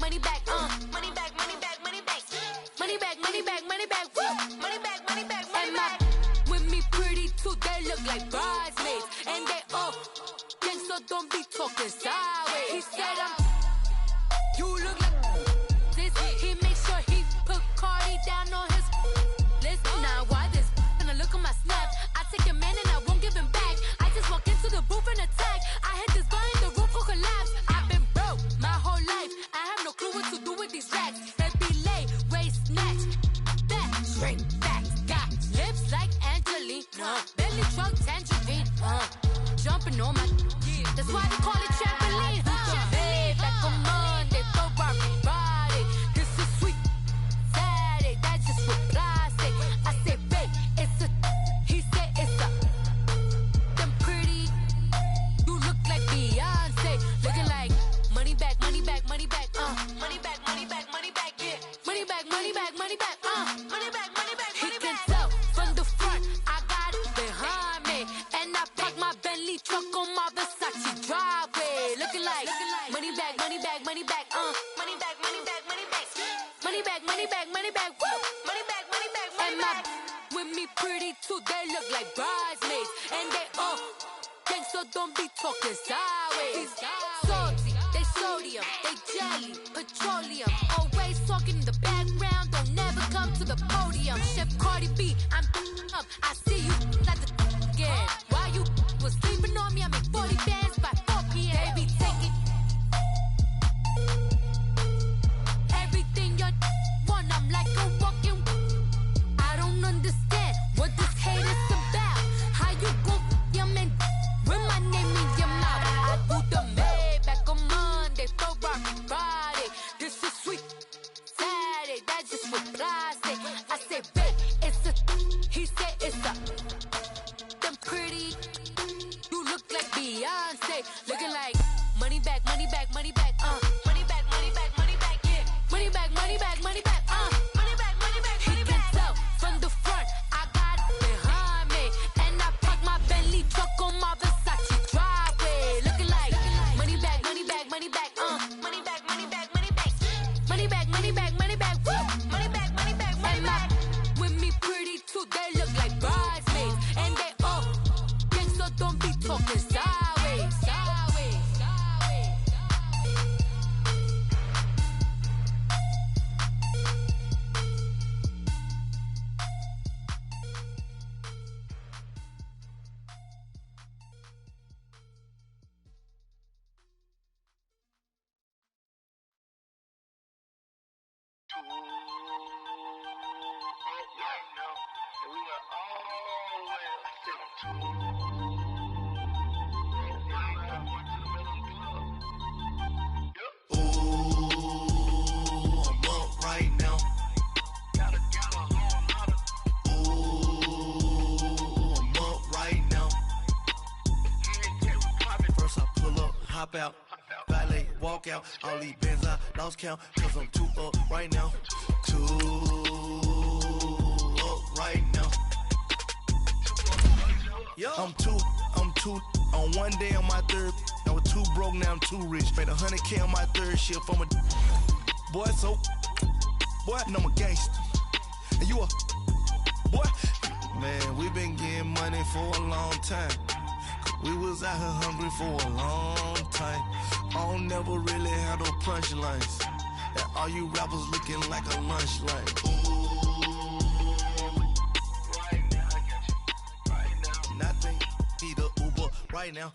money back, money back, money back, money back, money back, money back, money back, money back, money back, money back. With me pretty too, they look like bridesmaids, and they all gang, so don't be talking sideways. He said you look like this. He make sure he put Cardi down on his list. Now why this? Gonna look at my snap. I take a man and I won't give him back. I just walk into the booth and attack. I hit this guy in the roof will collapse. I've been broke my whole life. I have no clue what to do with these racks. That be lay, waist snatch, back, straight back. Got lips like Angelina, belly truck tangerine, jumping on my. That's why they call it trampoline. Babe, like a Monday, for everybody. This is sweet Saturday, that's just what plastic. I say, babe, it's a. He said it's a. Them pretty. You look like Beyonce, looking like money back, money back, money back, money back, money back, money back, yeah. Money back, money back, money back, money back, money back, money back. He can tell from the front, I got it behind me, and I park my Bentley truck on my Versace driveway, looking like money back, money back, money back, money back, money back, money back, money back, money back, money back, woo, money back, money back, money back. With me pretty too, they look like bridesmaids, and they all gang, so don't be talking sideways. Salty, they sodium, they jelly, petroleum, always talking in the background, don't never come to the podium. Chef Cardi B, I'm up, I see you like the again. Why you was sleeping on me? I make 40 bands by 4 p.m. They be taking everything you want. I'm like a walking. I don't understand what this hate is about. How you go your man with my name in your mouth? I do the Maybach on Monday for everybody. This is sweet Saturday, that's just what plastic. I say, babe, it's a. He said it's a. Them pretty. You look like Beyonce, looking like money back, money back, money back, money back, money back, money back, yeah. Money back, money back, money back, money back, money back, money back. He can tell from the front, I got it behind me, and I park my Bentley truck on my Versace driveway, looking like money back, money back, money back, money back, money back, money back, money back, money back, money back, woo, money back, money back, money back. With me pretty too, they look like bridesmaids, and they all gang, so don't be talking sideways, sideways, sideways. Hop out, valet, walk out. All these bands I lost count, cause I'm too up right now. Too up right now. Yo, I'm too on one day on my third. I was too broke, now I'm too rich. Made 100K on my third shift from a boy, so boy, and I'm a gangster. And you a boy. Man, we been getting money for a long time. We was out here hungry for a long time. I don't never really have no punchlines. And all you rappers looking like a lunch line. Right now, I got you. Right now. Nothing. Need a Uber right now.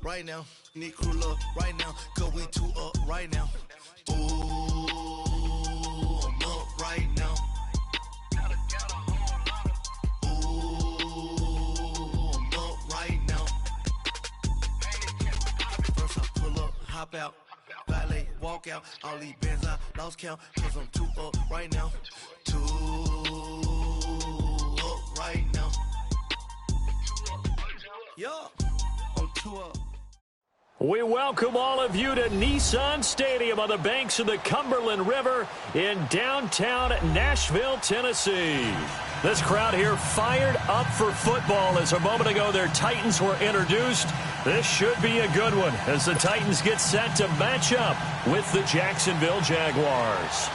Right now. Need crew love right now. Cause we too up right now. Ooh, I'm up right now. Hop out, valet, walk out. All these bands I lost count, cause I'm too up right now. Too up right now. Yo, I'm too up. We welcome all of you to Nissan Stadium on the banks of the Cumberland River in downtown Nashville, Tennessee. This crowd here fired up for football as a moment ago their Titans were introduced. This should be a good one as the Titans get set to match up with the Jacksonville Jaguars.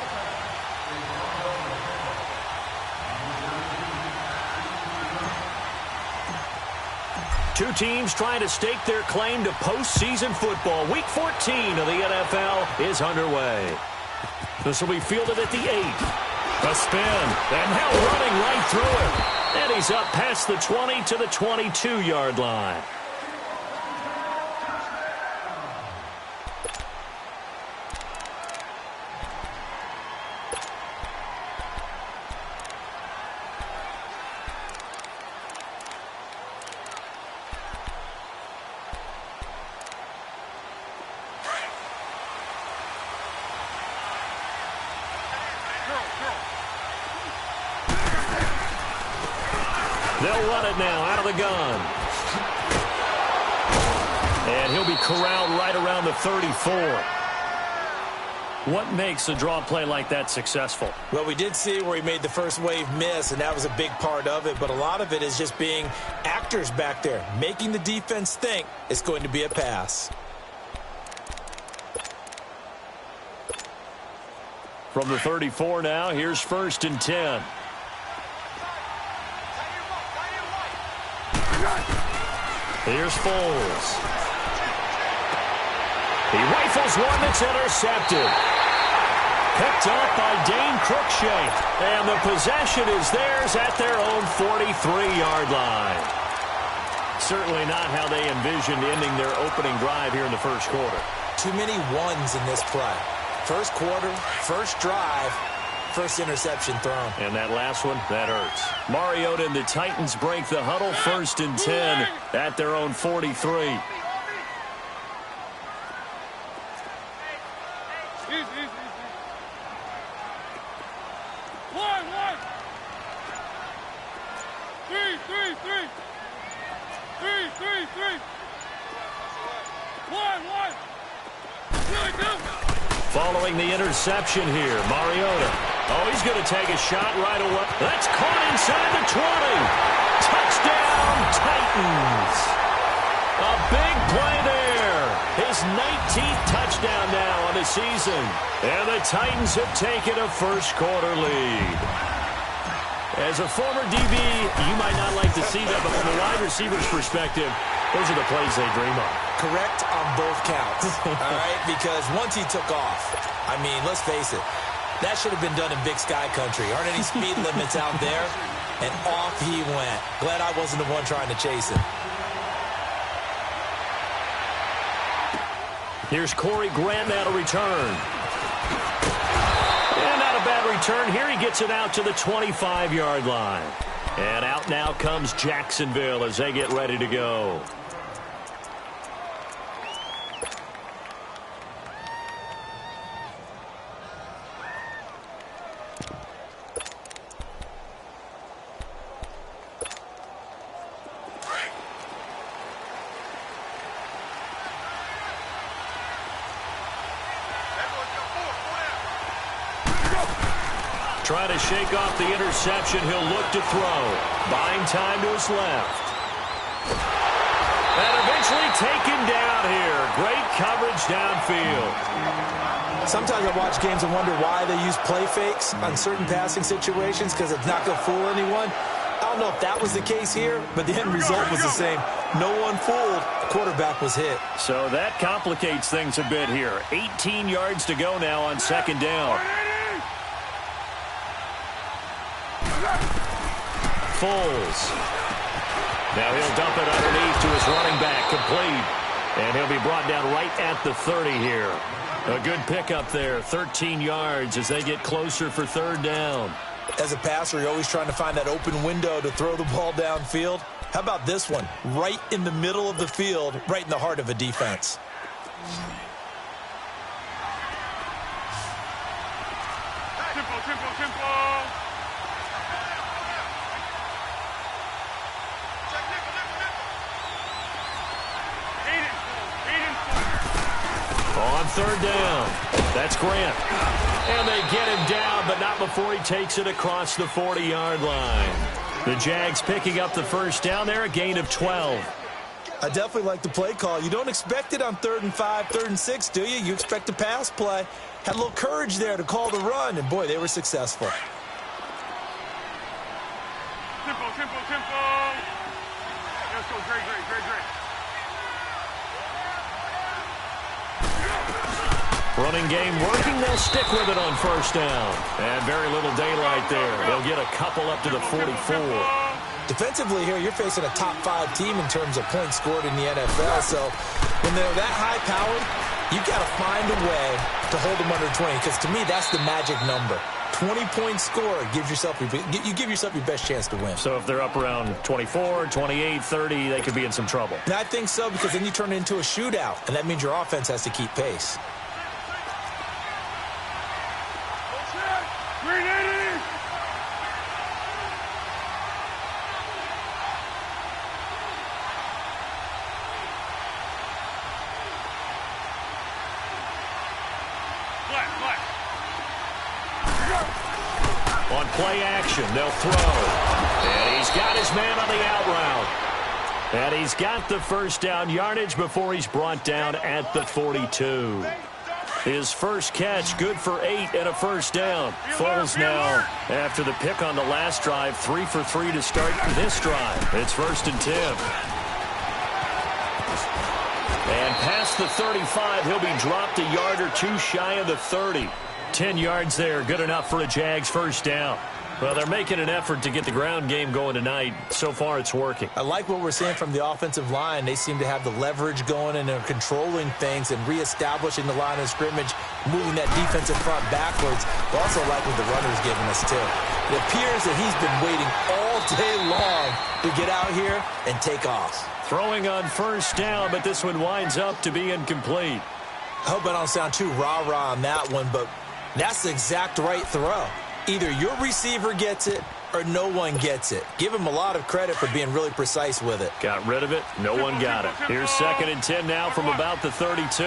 Two teams trying to stake their claim to postseason football. Week 14 of the NFL is underway. This will be fielded at the 8. A spin, and now running right through it. And he's up past the 20 to the 22-yard line. They'll run it now out of the gun. And he'll be corralled right around the 34. What makes a draw play like that successful? Well, we did see where he made the first wave miss, and that was a big part of it. But a lot of it is just being actors back there, making the defense think it's going to be a pass. From the 34 now, here's 1st and 10. Here's Foles. He rifles one that's intercepted. Picked up by Dane Cruikshank. And the possession is theirs at their own 43-yard line. Certainly not how they envisioned ending their opening drive here in the first quarter. Too many ones in this play. First quarter, first drive, first interception thrown. And that last one, that hurts. Mariota and the Titans break the huddle, 1st and 10 at their own 43. Following the interception here, Mariota. Oh, he's going to take a shot right away. That's caught inside the 20. Touchdown, Titans. A big play there. His 19th touchdown now on the season. And the Titans have taken a first quarter lead. As a former DB, you might not like to see that, but from a wide receiver's perspective, those are the plays they dream of. Correct on both counts, all right? Because once he took off, I mean, let's face it, that should have been done in Big Sky Country. Aren't any speed limits out there? And off he went. Glad I wasn't the one trying to chase him. Here's Corey Grant now to return. And not a bad return here. He gets it out to the 25-yard line. And out now comes Jacksonville as they get ready to go. Trying to shake off the interception. He'll look to throw. Buying time to his left. And eventually taken down here. Great coverage downfield. Sometimes I watch games and wonder why they use play fakes on certain passing situations because it's not going to fool anyone. I don't know if that was the case here, but the end result was the same. No one fooled. The quarterback was hit. So that complicates things a bit here. 18 yards to go now on 2nd down. Foles. Now he'll dump it underneath to his running back, complete. And he'll be brought down right at the 30 here. A good pickup there, 13 yards as they get closer for 3rd down. As a passer, you're always trying to find that open window to throw the ball downfield. How about this one? Right in the middle of the field, right in the heart of a defense. On third down, that's Grant. And they get him down, but not before he takes it across the 40-yard line. The Jags picking up the first down there, a gain of 12. I definitely like the play call. You don't expect it on 3rd and 5, 3rd and 6, do you? You expect a pass play. Had a little courage there to call the run, and, boy, they were successful. Tempo. Let's go, great. Running game working. They'll stick with it on first down. And very little daylight there. They'll get a couple up to the 44. Defensively here, you're facing a top 5 team in terms of points scored in the NFL. So when they're that high-powered, you got to find a way to hold them under 20. Because to me, that's the magic number. 20-point score gives yourself you give yourself your best chance to win. So if they're up around 24, 28, 30, they could be in some trouble. And I think so, because then you turn it into a shootout, and that means your offense has to keep pace. On play action, they'll throw. And he's got his man on the out route. And he's got the first down yardage before he's brought down at the 42. His first catch, good for 8 and a first down. Foles now, after the pick on the last drive, 3 for 3 to start this drive. It's 1st and 10. And past the 35, he'll be dropped a yard or two shy of the 30. 10 yards there, good enough for a Jags first down. Well, they're making an effort to get the ground game going tonight. So far, it's working. I like what we're seeing from the offensive line. They seem to have the leverage going, and they're controlling things and reestablishing the line of scrimmage, moving that defensive front backwards. But also like what the runner's giving us, too. It appears that he's been waiting all day long to get out here and take off. Throwing on first down, but this one winds up to be incomplete. I hope I don't sound too rah-rah on that one, but that's the exact right throw. Either your receiver gets it or no one gets it. Give him a lot of credit for being really precise with it. Got rid of it. No one got it. Here's 2nd and 10 now from about the 32.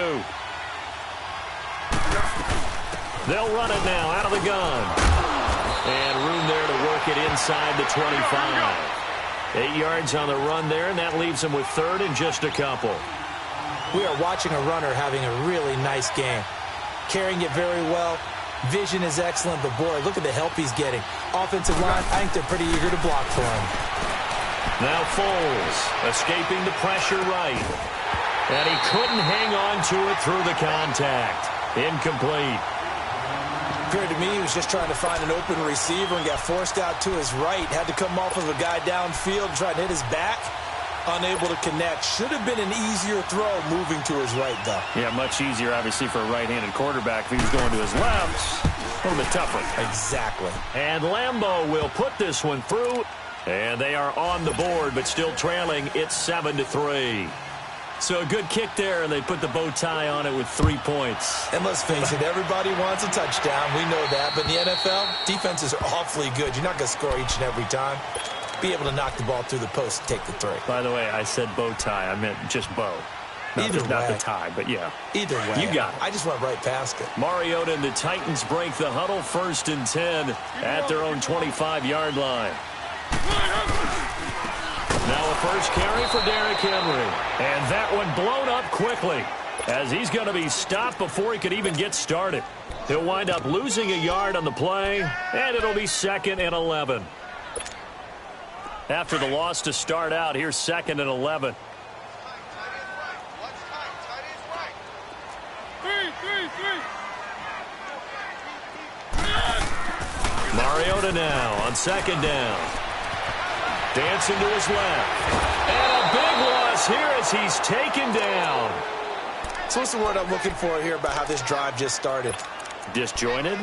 They'll run it now out of the gun. And room there to work it inside the 25. 8 yards on the run there, and that leaves him with 3rd and just a couple. We are watching a runner having a really nice game. Carrying it very well. Vision is excellent, but boy, look at the help he's getting. Offensive line, I think they're pretty eager to block for him. Now Foles escaping the pressure right. And he couldn't hang on to it through the contact. Incomplete. Appeared to me he was just trying to find an open receiver and got forced out to his right. Had to come off of a guy downfield and try to hit his back. Unable to connect. Should have been an easier throw moving to his right, though. Yeah, much easier, obviously, for a right-handed quarterback. If he was going to his left, a little bit tougher. Exactly. And Lambeau will put this one through. And they are on the board, but still trailing. It's 7-3. So a good kick there, and they put the bow tie on it with 3 points. And let's face it, everybody wants a touchdown. We know that. But in the NFL, defenses are awfully good. You're not going to score each and every time. Be able to knock the ball through the post and take the 3. By the way, I said bow tie. I meant just bow. Not the tie, but yeah. Either way. You got it. I just went right past it. Mariota and the Titans break the huddle, 1st and 10 at their own 25-yard line. Now a first carry for Derrick Henry. And that one blown up quickly as he's going to be stopped before he could even get started. He'll wind up losing a yard on the play, and it'll be 2nd and 11. After the loss to start out, here's 2nd and 11. Mariota now on 2nd down. Dancing to his left. And a big loss here as he's taken down. So what's the word I'm looking for here about how this drive just started? Disjointed?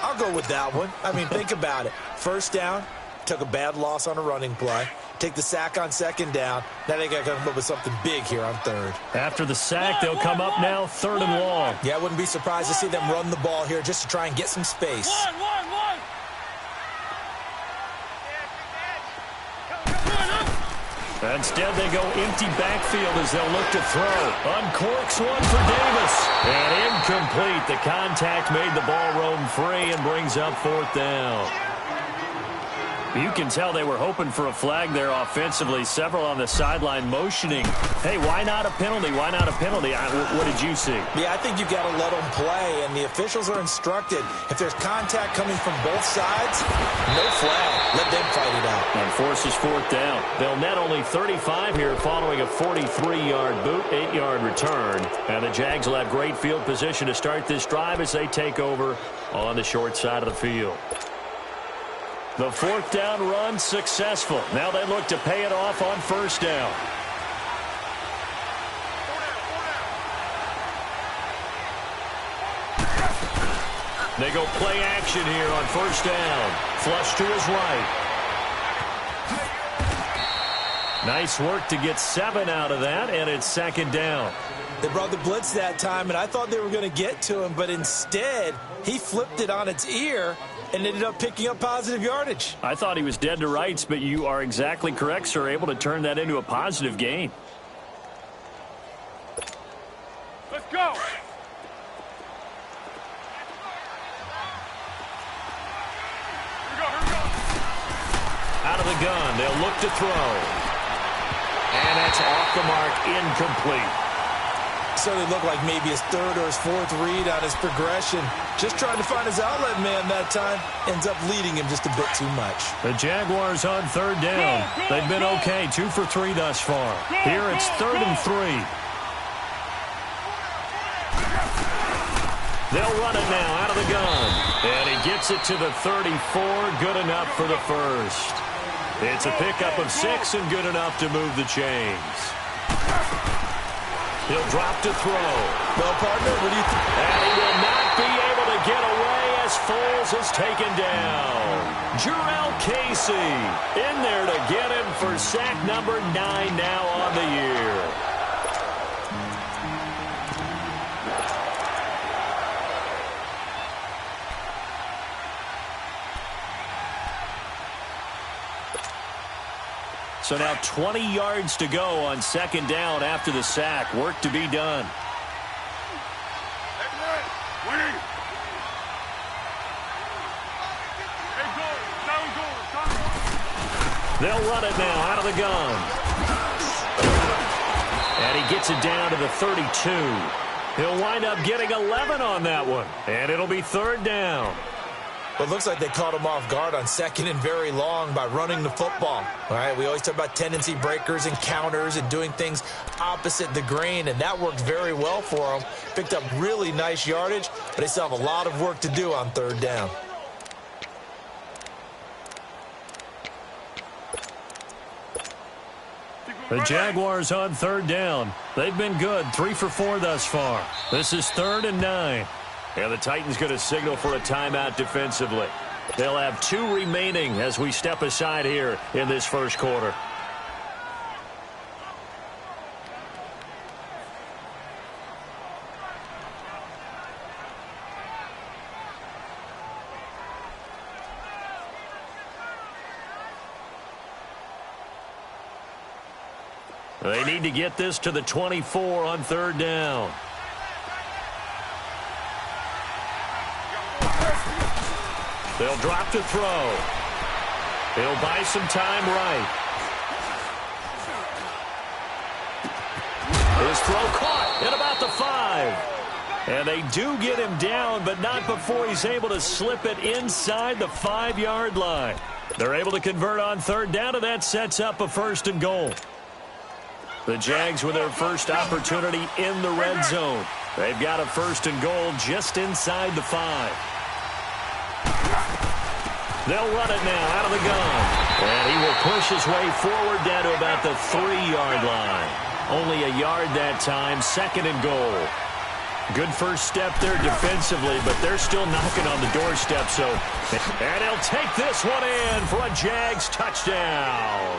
I'll go with that one. I mean, think about it. First down. Took a bad loss on a running play. Take the sack on 2nd down. Now they got to come up with something big here on 3rd. After the sack, they'll come up now 3rd and long. Yeah, I wouldn't be surprised to see them run the ball here just to try and get some space. Instead, they go empty backfield as they'll look to throw. Uncorks one for Davis. And incomplete. The contact made the ball roam free and brings up 4th down. You can tell they were hoping for a flag there offensively. Several on the sideline motioning. Hey, why not a penalty? Why not a penalty? What did you see? Yeah, I think you've got to let them play, and the officials are instructed. If there's contact coming from both sides, no flag. Let them fight it out. And forces 4th down. They'll net only 35 here following a 43-yard boot, 8-yard return. And the Jags will have great field position to start this drive as they take over on the short side of the field. The 4th down run successful. Now they look to pay it off on 1st down. They go play action here on 1st down. Flush to his right. Nice work to get 7 out of that, and it's 2nd down. They brought the blitz that time, and I thought they were going to get to him, but instead he flipped it on its ear and ended up picking up positive yardage. I thought he was dead to rights, but you are exactly correct, sir, able to turn that into a positive gain. Let's go. Out of the gun, they'll look to throw. And that's off the mark, incomplete. Certainly looked like maybe his 3rd or his 4th read on his progression. Just trying to find his outlet man that time. Ends up leading him just a bit too much. The Jaguars on 3rd down. They've been okay, 2 for 3 thus far. Here it's 3rd and 3. They'll run it now out of the gun. And he gets it to the 34. Good enough for the first. It's a pickup of 6 and good enough to move the chains. He'll drop to throw. Well, partner, what do you think? And he will not be able to get away as Foles is taken down. Jarrell Casey in there to get him for sack number 9 now on the year. So now 20 yards to go on 2nd down after the sack. Work to be done. They'll run it now out of the gun. And he gets it down to the 32. He'll wind up getting 11 on that one. And it'll be 3rd down. Well, it looks like they caught him off guard on 2nd and very long by running the football. All right, we always talk about tendency breakers and counters and doing things opposite the grain, and that worked very well for them. Picked up really nice yardage, but they still have a lot of work to do on 3rd down. The Jaguars on 3rd down. They've been good, 3 for 4 thus far. This is 3rd and 9. And the Titans going to signal for a timeout defensively. They'll have 2 remaining as we step aside here in this first quarter. They need to get this to the 24 on 3rd down. They'll drop to throw. He'll buy some time right. His throw caught at about the 5. And they do get him down, but not before he's able to slip it inside the 5-yard line. They're able to convert on 3rd down, and that sets up a 1st and goal. The Jags with their first opportunity in the red zone. They've got a 1st and goal just inside the 5. They'll run it now out of the gun. And he will push his way forward down to about the 3-yard line. Only a yard that time, 2nd and goal. Good first step there defensively, but they're still knocking on the doorstep. And he'll take this one in for a Jags touchdown.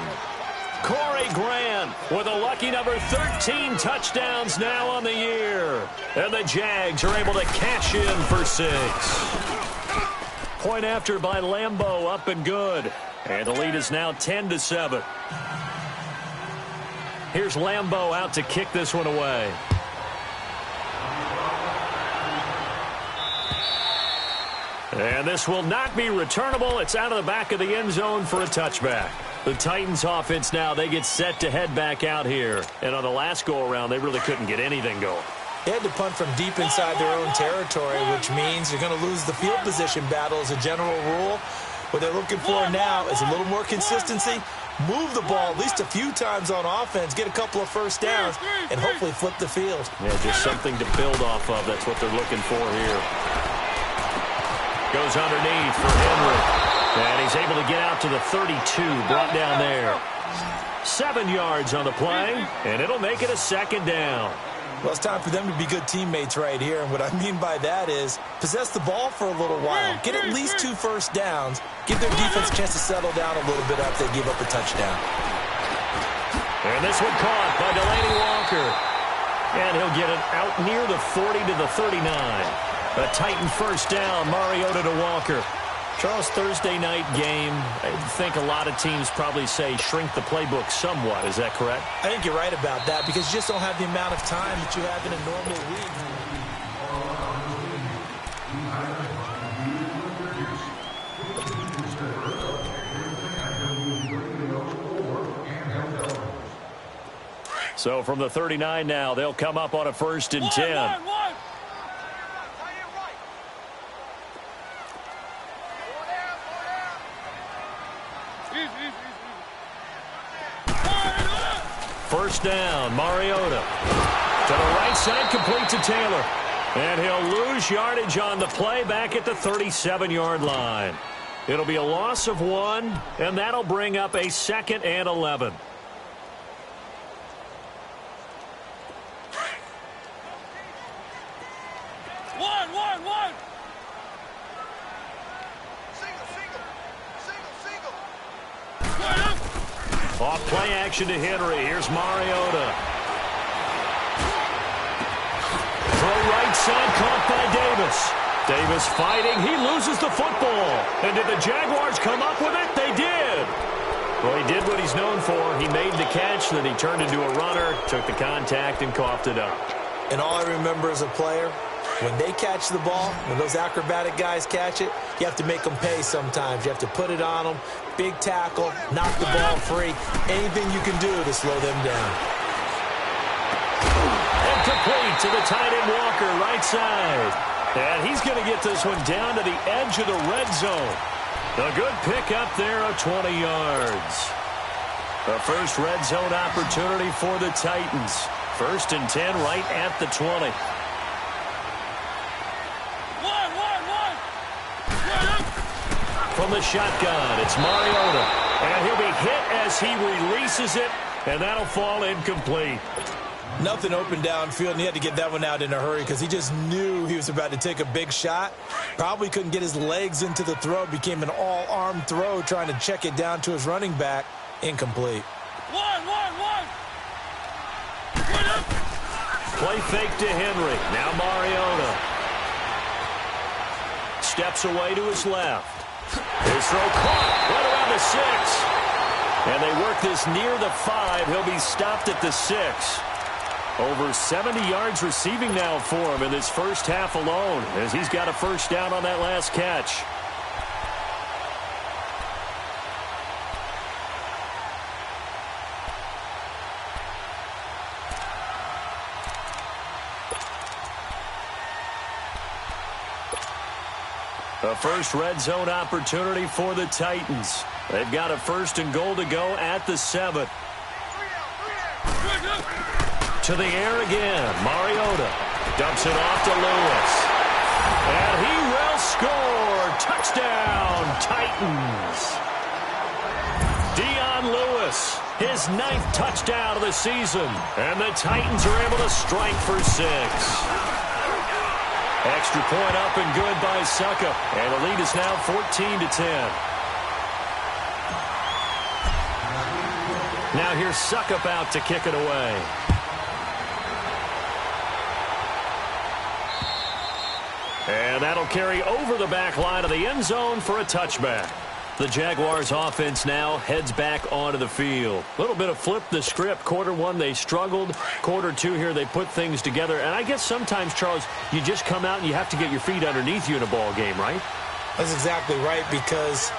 Corey Grant with a lucky number 13 touchdowns now on the year. And the Jags are able to cash in for 6. Point after by Lambeau, up and good. And the lead is now 10-7. Here's Lambeau out to kick this one away. And this will not be returnable. It's out of the back of the end zone for a touchback. The Titans offense now, they get set to head back out here. And on the last go-around, they really couldn't get anything going. They had to punt from deep inside their own territory, which means you're going to lose the field position battle as a general rule. What they're looking for now is a little more consistency, move the ball at least a few times on offense, get a couple of first downs, and hopefully flip the field. Yeah, just something to build off of. That's what they're looking for here. Goes underneath for Henry. And he's able to get out to the 32, brought down there. 7 yards on the play, and it'll make it a second down. Well, it's time for them to be good teammates right here. And what I mean by that is possess the ball for a little while. Get at least 2 first downs. Give their defense a chance to settle down a little bit after they give up a touchdown. And this one caught by Delaney Walker. And he'll get it out near the 40 to the 39. A Titan first down, Mariota to Walker. Charles, Thursday night game, I think a lot of teams probably say shrink the playbook somewhat. Is that correct? I think you're right about that because you just don't have the amount of time that you have in a normal week. So from the 39 now, they'll come up on a 1st and 10. First down, Mariota. To the right side, complete to Taylor. And he'll lose yardage on the play back at the 37-yard line. It'll be a loss of 1, and that'll bring up a 2nd and 11. Off play action to Henry. Here's Mariota. Throw right side, caught by Davis. Davis fighting. He loses the football. And did the Jaguars come up with it? They did. Well, he did what he's known for. He made the catch, then he turned into a runner, took the contact, and coughed it up. And all I remember as a player, when they catch the ball, when those acrobatic guys catch it, you have to make them pay sometimes. You have to put it on them, big tackle, knock the ball free. Anything you can do to slow them down. And complete to the tight end Walker, right side. And he's going to get this one down to the edge of the red zone. A good pickup there of 20 yards. The first red zone opportunity for the Titans. 1st and 10 right at the 20. From the shotgun, it's Mariota. And he'll be hit as he releases it, and that'll fall incomplete. Nothing open downfield, and he had to get that one out in a hurry because he just knew he was about to take a big shot. Probably couldn't get his legs into the throw. Became an all-arm throw trying to check it down to his running back. Incomplete. Play fake to Henry. Now Mariota. Steps away to his left. His throw caught right around the 6. And they work this near the 5. He'll be stopped at the 6. Over 70 yards receiving now for him in this first half alone, as he's got a first down on that last catch. A first red zone opportunity for the Titans. They've got a 1st and goal to go at the 7. To the air again. Mariota dumps it off to Lewis. And he will score. Touchdown, Titans. Dion Lewis, his 9th touchdown of the season. And the Titans are able to strike for 6. Extra point up and good by Suckup. And the lead is now 14-10. Now here's Suckup out to kick it away. And that'll carry over the back line of the end zone for a touchback. The Jaguars offense now heads back onto the field. A little bit of flip the script. Quarter one, they struggled. Quarter two here, they put things together. And I guess sometimes, Charles, you just come out and you have to get your feet underneath you in a ball game, right? That's exactly right, because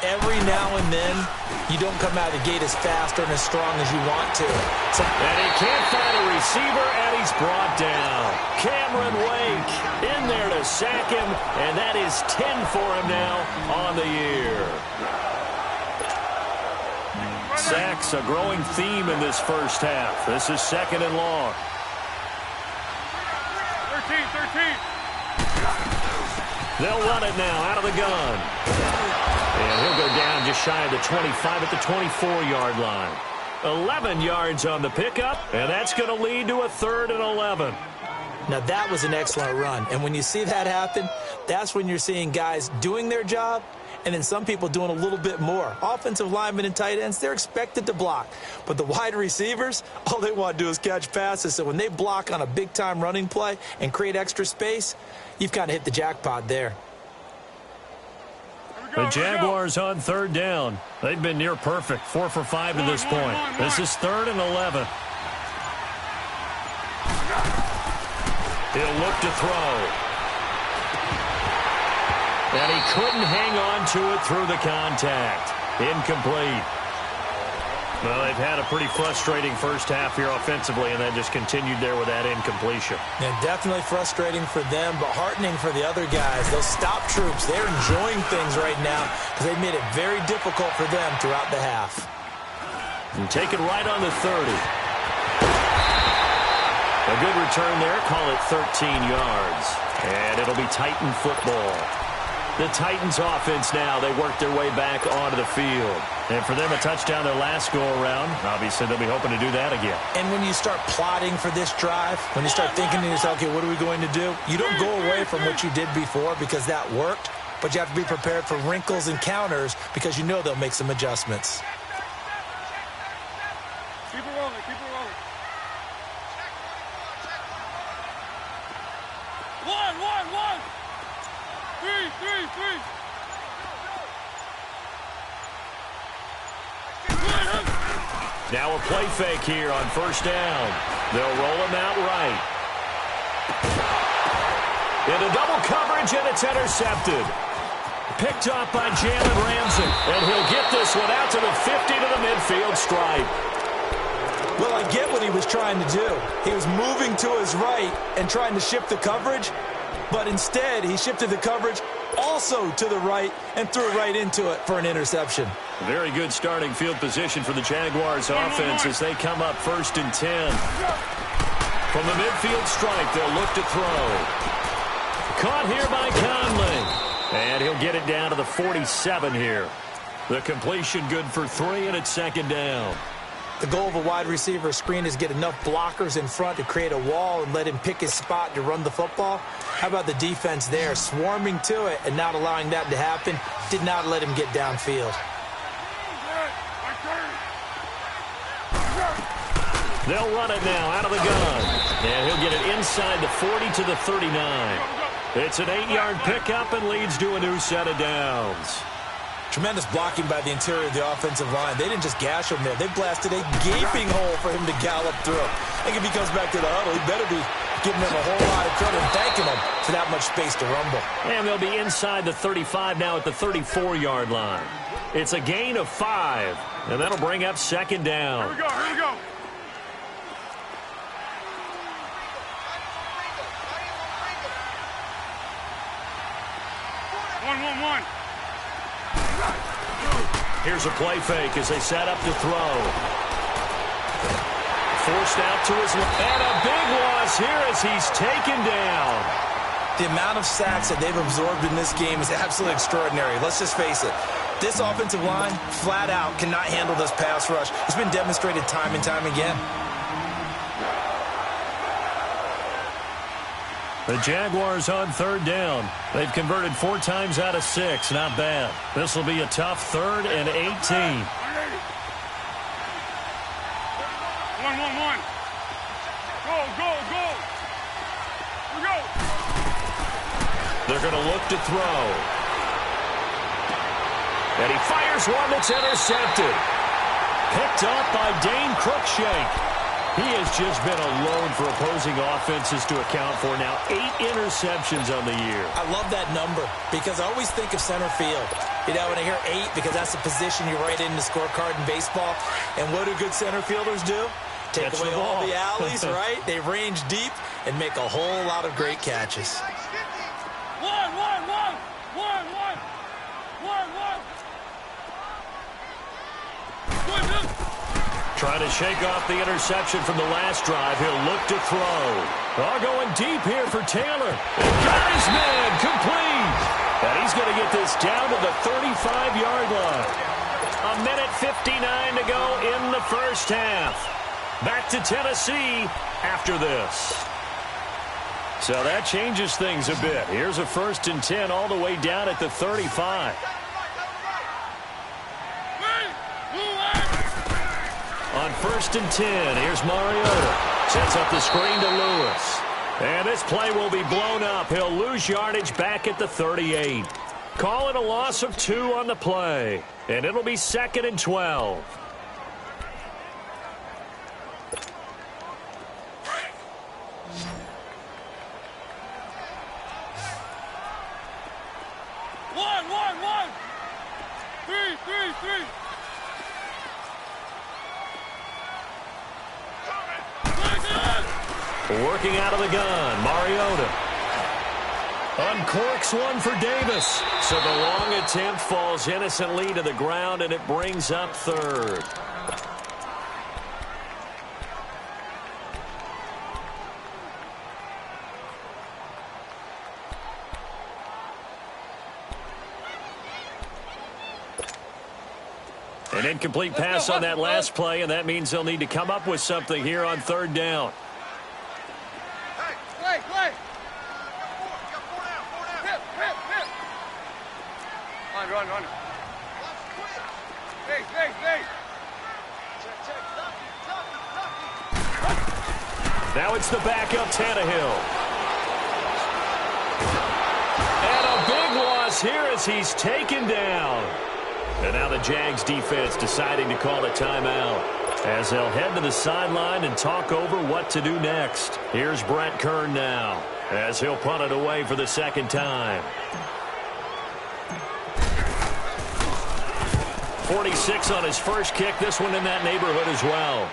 every now and then you don't come out of the gate as fast or as strong as you want to. And he can't find a receiver, and he's brought down. Cameron Wake in there to sack him, and that is 10 for him now on the year. Sacks, a growing theme in this first half. This is second and long. 13. They'll run it now out of the gun. And he'll go down just shy of the 25 at the 24-yard line. 11 yards on the pickup, and that's going to lead to a 3rd and 11. Now, that was an excellent run. And when you see that happen, that's when you're seeing guys doing their job and then some people doing a little bit more. Offensive linemen and tight ends, they're expected to block. But the wide receivers, all they want to do is catch passes. So when they block on a big-time running play and create extra space, you've kind of hit the jackpot there. The Jaguars on 3rd down. They've been near perfect, 4 for 5 to this point. This is 3rd and 11. He'll look to throw. And he couldn't hang on to it through the contact. Incomplete. Well, they've had a pretty frustrating first half here offensively, and that just continued there with that incompletion. And definitely frustrating for them, but heartening for the other guys. Those stop troops, they're enjoying things right now because they've made it very difficult for them throughout the half. And take it right on the 30. A good return there. Call it 13 yards. And it'll be Titan football. The Titans offense now, they work their way back onto the field. And for them, a touchdown their last go-around. Obviously, they'll be hoping to do that again. And when you start plotting for this drive, when you start thinking to yourself, okay, what are we going to do? You don't go away from what you did before because that worked, but you have to be prepared for wrinkles and counters because you know they'll make some adjustments. Keep it rolling. 1. 3. Now a play fake here on 1st down. They'll roll him out right. Into double coverage, and it's intercepted. Picked off by Jalen Ramsey. And he'll get this one out to the 50 to the midfield stripe. Well, I get what he was trying to do. He was moving to his right and trying to shift the coverage, but instead he shifted the coverage also to the right and threw right into it for an interception. Very good starting field position for the Jaguars offense as they come up 1st and 10. From the midfield stripe, they'll look to throw. Caught here by Conley. And he'll get it down to the 47 here. The completion good for 3, and it's 2nd down. The goal of a wide receiver screen is get enough blockers in front to create a wall and let him pick his spot to run the football. How about the defense there, swarming to it and not allowing that to happen? Did not let him get downfield. They'll run it now out of the gun. And he'll get it inside the 40 to the 39. It's an 8-yard pickup and leads to a new set of downs. Tremendous blocking by the interior of the offensive line. They didn't just gash him there. They blasted a gaping hole for him to gallop through. I think if he comes back to the huddle, he better be giving them a whole lot of credit and thanking them for that much space to rumble. And they'll be inside the 35 now at the 34-yard line. It's a gain of 5, and that'll bring up 2nd down. Here we go. 1. Here's a play fake as they set up to throw. Forced out to his left. And a big loss here as he's taken down. The amount of sacks that they've absorbed in this game is absolutely extraordinary. Let's just face it. This offensive line, flat out, cannot handle this pass rush. It's been demonstrated time and time again. The Jaguars on 3rd down. They've converted 4 times out of 6. Not bad. This will be a tough 3rd and 18. 1. Go. Here we go. They're going to look to throw. And he fires one that's intercepted. Picked up by Dane Cruikshank. He has just been a load for opposing offenses to account for now. 8 interceptions on the year. I love that number because I always think of center field. You know, when I hear 8, because that's the position you write in the scorecard in baseball. And what do good center fielders do? Take away all the alleys, right? They range deep and make a whole lot of great catches. One. Trying to shake off the interception from the last drive. He'll look to throw. Going deep here for Taylor. Got his man complete. And he's going to get this down to the 35-yard line. 1:59 to go in the first half. Back to Tennessee after this. So that changes things a bit. Here's a 1st and 10 all the way down at the 35. On 1st and 10, here's Mariota. Sets up the screen to Lewis. And this play will be blown up. He'll lose yardage back at the 38. Call it a loss of 2 on the play. And it'll be 2nd and 12. One. Three. Working out of the gun, Mariota. Uncorks one for Davis. So the long attempt falls innocently to the ground, and it brings up 3rd. An incomplete pass on that last play, and that means they'll need to come up with something here on 3rd down. Play. Hip. Run. Hey. Now it's the backup Tannehill. And a big loss here as he's taken down. And now the Jags defense deciding to call a timeout as they'll head to the sideline and talk over what to do next. Here's Brett Kern now as he'll punt it away for the 2nd time. 46 on his first kick. This one in that neighborhood as well.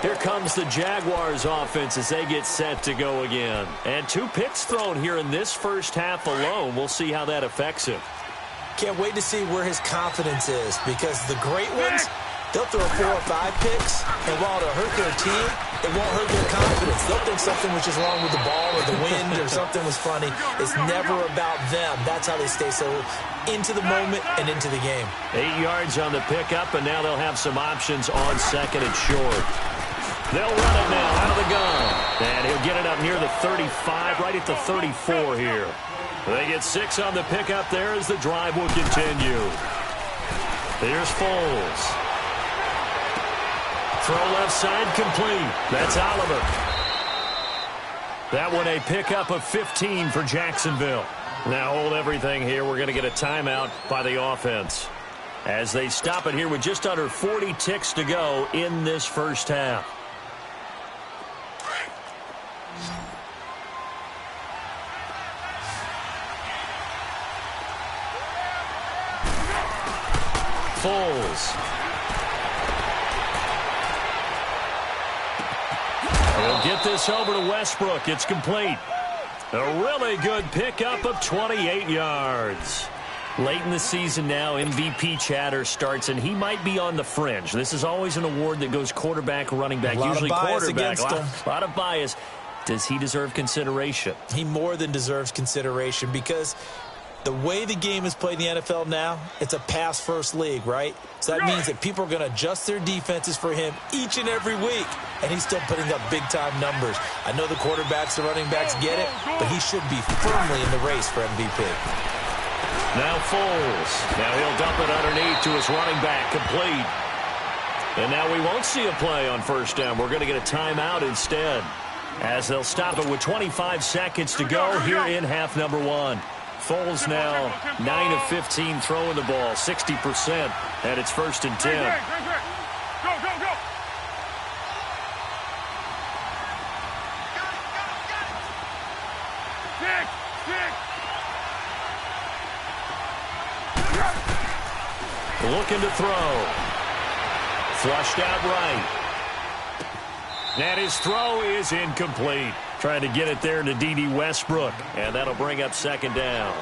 Here comes the Jaguars offense as they get set to go again. And 2 picks thrown here in this first half alone. We'll see how that affects him. Can't wait to see where his confidence is because the great ones, they'll throw 4 or 5 picks, and while it'll hurt their team, it won't hurt their confidence. They'll think something was just wrong with the ball or the wind or something was funny. It's never about them. That's how they stay so into the moment and into the game. 8 yards on the pickup, and now they'll have some options on 2nd and short. They'll run it now out of the gun. And he'll get it up near the 35, right at the 34 here. They get 6 on the pickup there as the drive will continue. Here's Foles. Throw left side complete. That's Oliver. That one a pickup of 15 for Jacksonville. Now hold everything here. We're going to get a timeout by the offense as they stop it here with just under 40 ticks to go in this first half. Foles. He'll get this over to Westbrook. It's complete. A really good pickup of 28 yards. Late in the season now, MVP chatter starts, and he might be on the fringe. This is always an award that goes quarterback, running back, usually quarterback. A lot of bias. Does he deserve consideration? He more than deserves consideration because the way the game is played in the NFL now, it's a pass-first league, right? So that means that people are going to adjust their defenses for him each and every week, and he's still putting up big-time numbers. I know the quarterbacks, the running backs get it, but he should be firmly in the race for MVP. Now Foles. Now he'll dump it underneath to his running back, complete. And now we won't see a play on 1st down. We're going to get a timeout instead. as they'll stop it with 25 seconds to go here in half number one. Foles now 9 of 15 throwing the ball, 60%, and it's 1st and 10. Go, go, go. Looking to throw. Flushed out right. And his throw is incomplete. Trying to get it there to D.D. Westbrook, and that'll bring up 2nd down.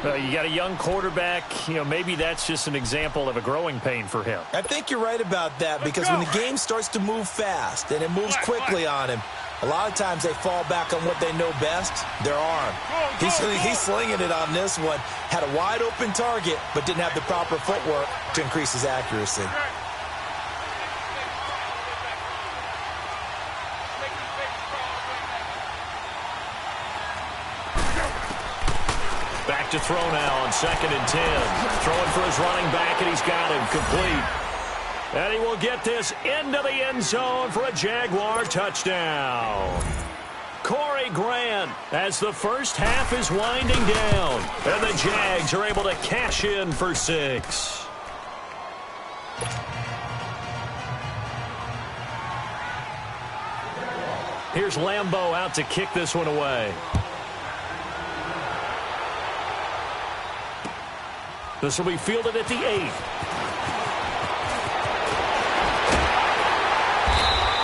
You got a young quarterback. Maybe that's just an example of a growing pain for him. I think you're right about that, because when the game starts to move fast and it moves quickly on him, a lot of times they fall back on what they know best, their arm. He's slinging it on this one. Had a wide open target, but didn't have the proper footwork to increase his accuracy. Back to throw now on 2nd and 10. Throwing for his running back, and he's got him complete. And he will get this into the end zone for a Jaguar touchdown. Corey Grant, as the first half is winding down, and the Jags are able to cash in for 6. Here's Lambeau out to kick this one away. This will be fielded at the 8.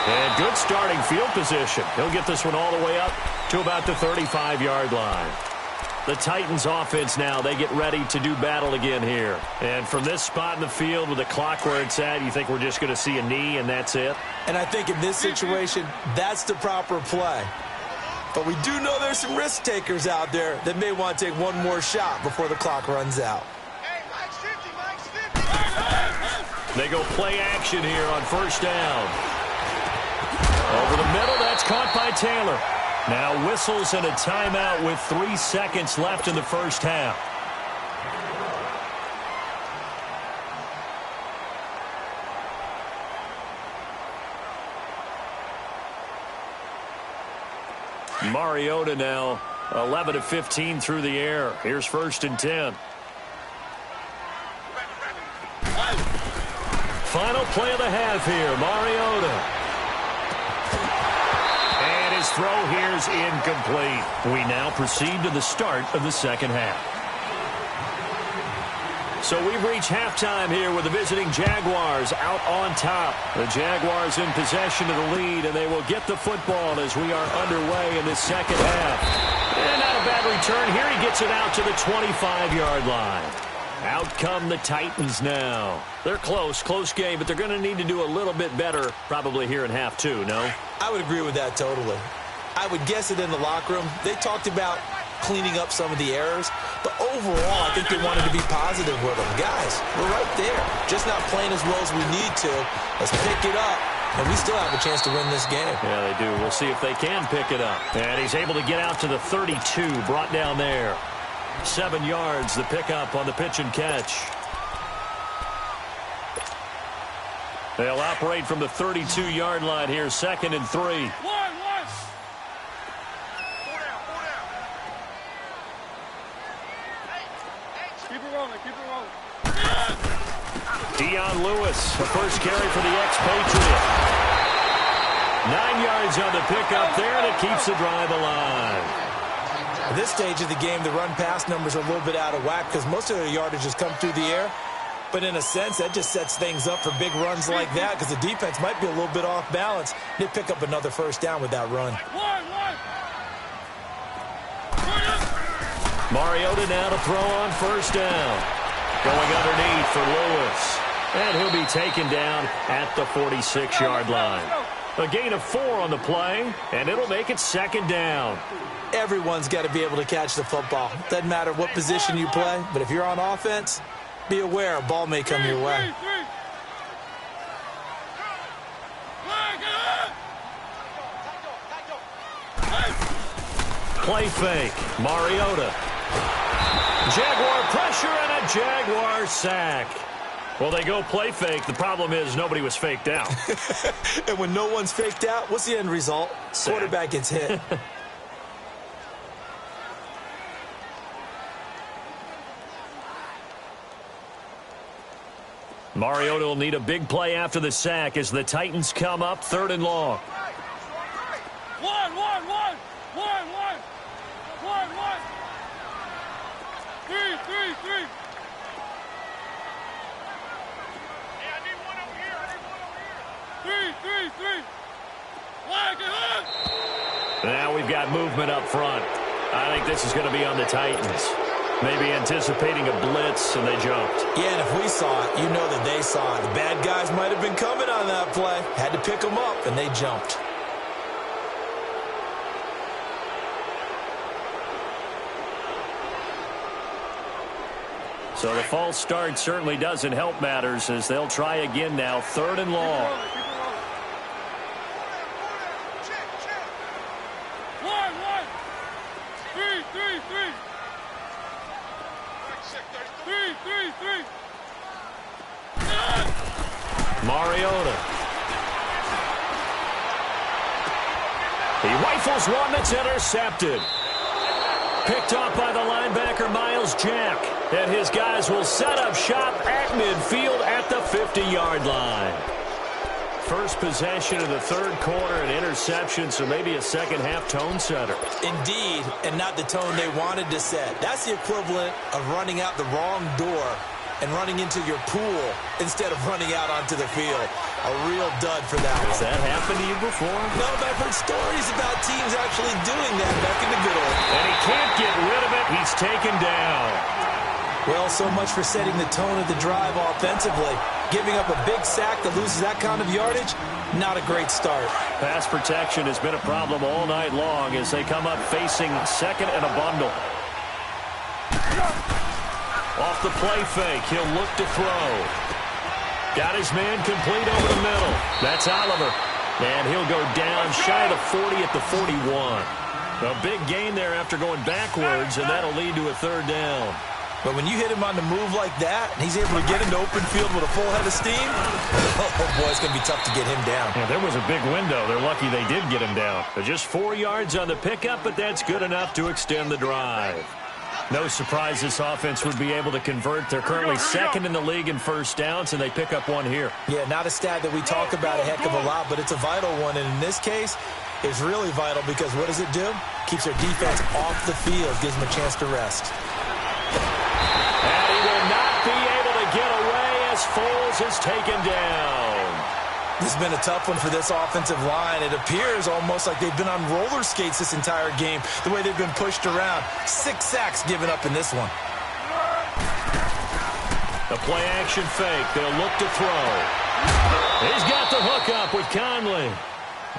And good starting field position. He'll get this one all the way up to about the 35-yard line. The Titans offense now, they get ready to do battle again here. And from this spot in the field with the clock where it's at, you think we're just going to see a knee and that's it? And I think in this situation, that's the proper play. But we do know there's some risk takers out there that may want to take one more shot before the clock runs out. They go play action here on 1st down. Over the middle, that's caught by Taylor. Now whistles and a timeout with 3 seconds left in the first half. Mariota now 11 of 15 through the air. Here's 1st and 10. Final play of the half here, Mariota. And his throw here is incomplete. We now proceed to the start of the second half. So we've reached halftime here with the visiting Jaguars out on top. The Jaguars in possession of the lead, and they will get the football as we are underway in this second half. And not a bad return here. He gets it out to the 25-yard line. Out come the Titans now. They're close game, but they're going to need to do a little bit better probably here in half 2, no? I would agree with that totally. I would guess it in the locker room. They talked about cleaning up some of the errors, but overall, I think they wanted to be positive with them. Guys, we're right there. Just not playing as well as we need to. Let's pick it up, and we still have a chance to win this game. Yeah, they do. We'll see if they can pick it up. And he's able to get out to the 32, brought down there. 7 yards, the pickup on the pitch and catch. They'll operate from the 32-yard line here, 2nd and 3. One. Keep it rolling. Dion Lewis, the first carry for the expatriate. 9 yards on the pickup there, and it keeps the drive alive. At this stage of the game, the run-pass numbers are a little bit out of whack because most of their yardage has come through the air. But in a sense, that just sets things up for big runs like that because the defense might be a little bit off balance. They pick up another 1st down with that run. Mariota now to throw on 1st down. Going underneath for Lewis. And he'll be taken down at the 46-yard line. A gain of 4 on the play, and it'll make it 2nd down. Everyone's got to be able to catch the football. Doesn't matter what position you play, but if you're on offense, be aware a ball may come your way. Play fake. Mariota. Jaguar pressure and a Jaguar sack. Well, they go play fake. The problem is nobody was faked out. And when no one's faked out, what's the end result? Sack. Quarterback gets hit. Mariota will need a big play after the sack as the Titans come up 3rd and long. One. 3. Yeah, I need one over here. 3. One, get hooked. Now we've got movement up front. I think this is going to be on the Titans. Maybe anticipating a blitz, and they jumped. Yeah, and if we saw it, you know that they saw it. The bad guys might have been coming on that play. Had to pick them up, and they jumped. So the false start certainly doesn't help matters as they'll try again now, 3rd and long. One. 3. Mariota. He rifles one that's intercepted. Picked off by the linebacker, Miles Jack. And his guys will set up shop at midfield at the 50-yard line. First possession of the 3rd quarter, an interception, so maybe a second-half tone setter. Indeed, and not the tone they wanted to set. That's the equivalent of running out the wrong door and running into your pool instead of running out onto the field. A real dud for that one. Has that happened to you before? No, but I've heard stories about teams actually doing that back in the good old. And he can't get rid of it. He's taken down. Well, so much for setting the tone of the drive offensively. Giving up a big sack that loses that kind of yardage, not a great start. Pass protection has been a problem all night long as they come up facing 2nd and a bundle. Off the play fake, he'll look to throw. Got his man complete over the middle. That's Oliver. And he'll go down shy of the 40 at the 41. A big gain there after going backwards, and that'll lead to a 3rd down. But when you hit him on the move like that, and he's able to get into open field with a full head of steam, oh boy, it's going to be tough to get him down. Yeah, there was a big window. They're lucky they did get him down. They're just 4 yards on the pickup, but that's good enough to extend the drive. No surprise this offense would be able to convert. They're currently 2nd in the league in first downs, and they pick up one here. Yeah, not a stat that we talk about a heck of a lot, but it's a vital one. And in this case, it's really vital because what does it do? Keeps their defense off the field, gives them a chance to rest. And he will not be able to get away as Foles is taken down. This has been a tough one for this offensive line. It appears almost like they've been on roller skates this entire game, the way they've been pushed around. 6 sacks given up in this one. A play-action fake. They'll look to throw. He's got the hook up with Conley.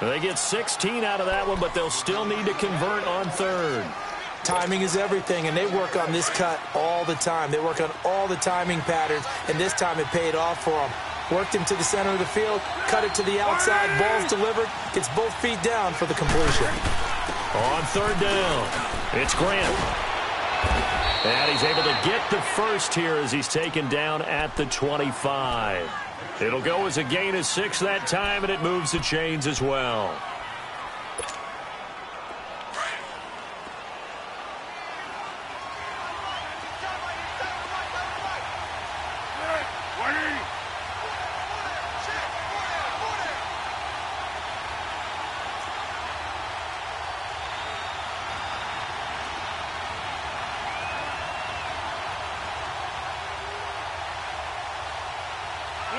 They get 16 out of that one, but they'll still need to convert on 3rd. Timing is everything, and they work on this cut all the time. They work on all the timing patterns, and this time it paid off for them. Worked him to the center of the field, cut it to the outside, ball's delivered, gets both feet down for the completion. On 3rd down, it's Grant. And he's able to get the first here as he's taken down at the 25. It'll go as a gain of 6 that time, and it moves the chains as well.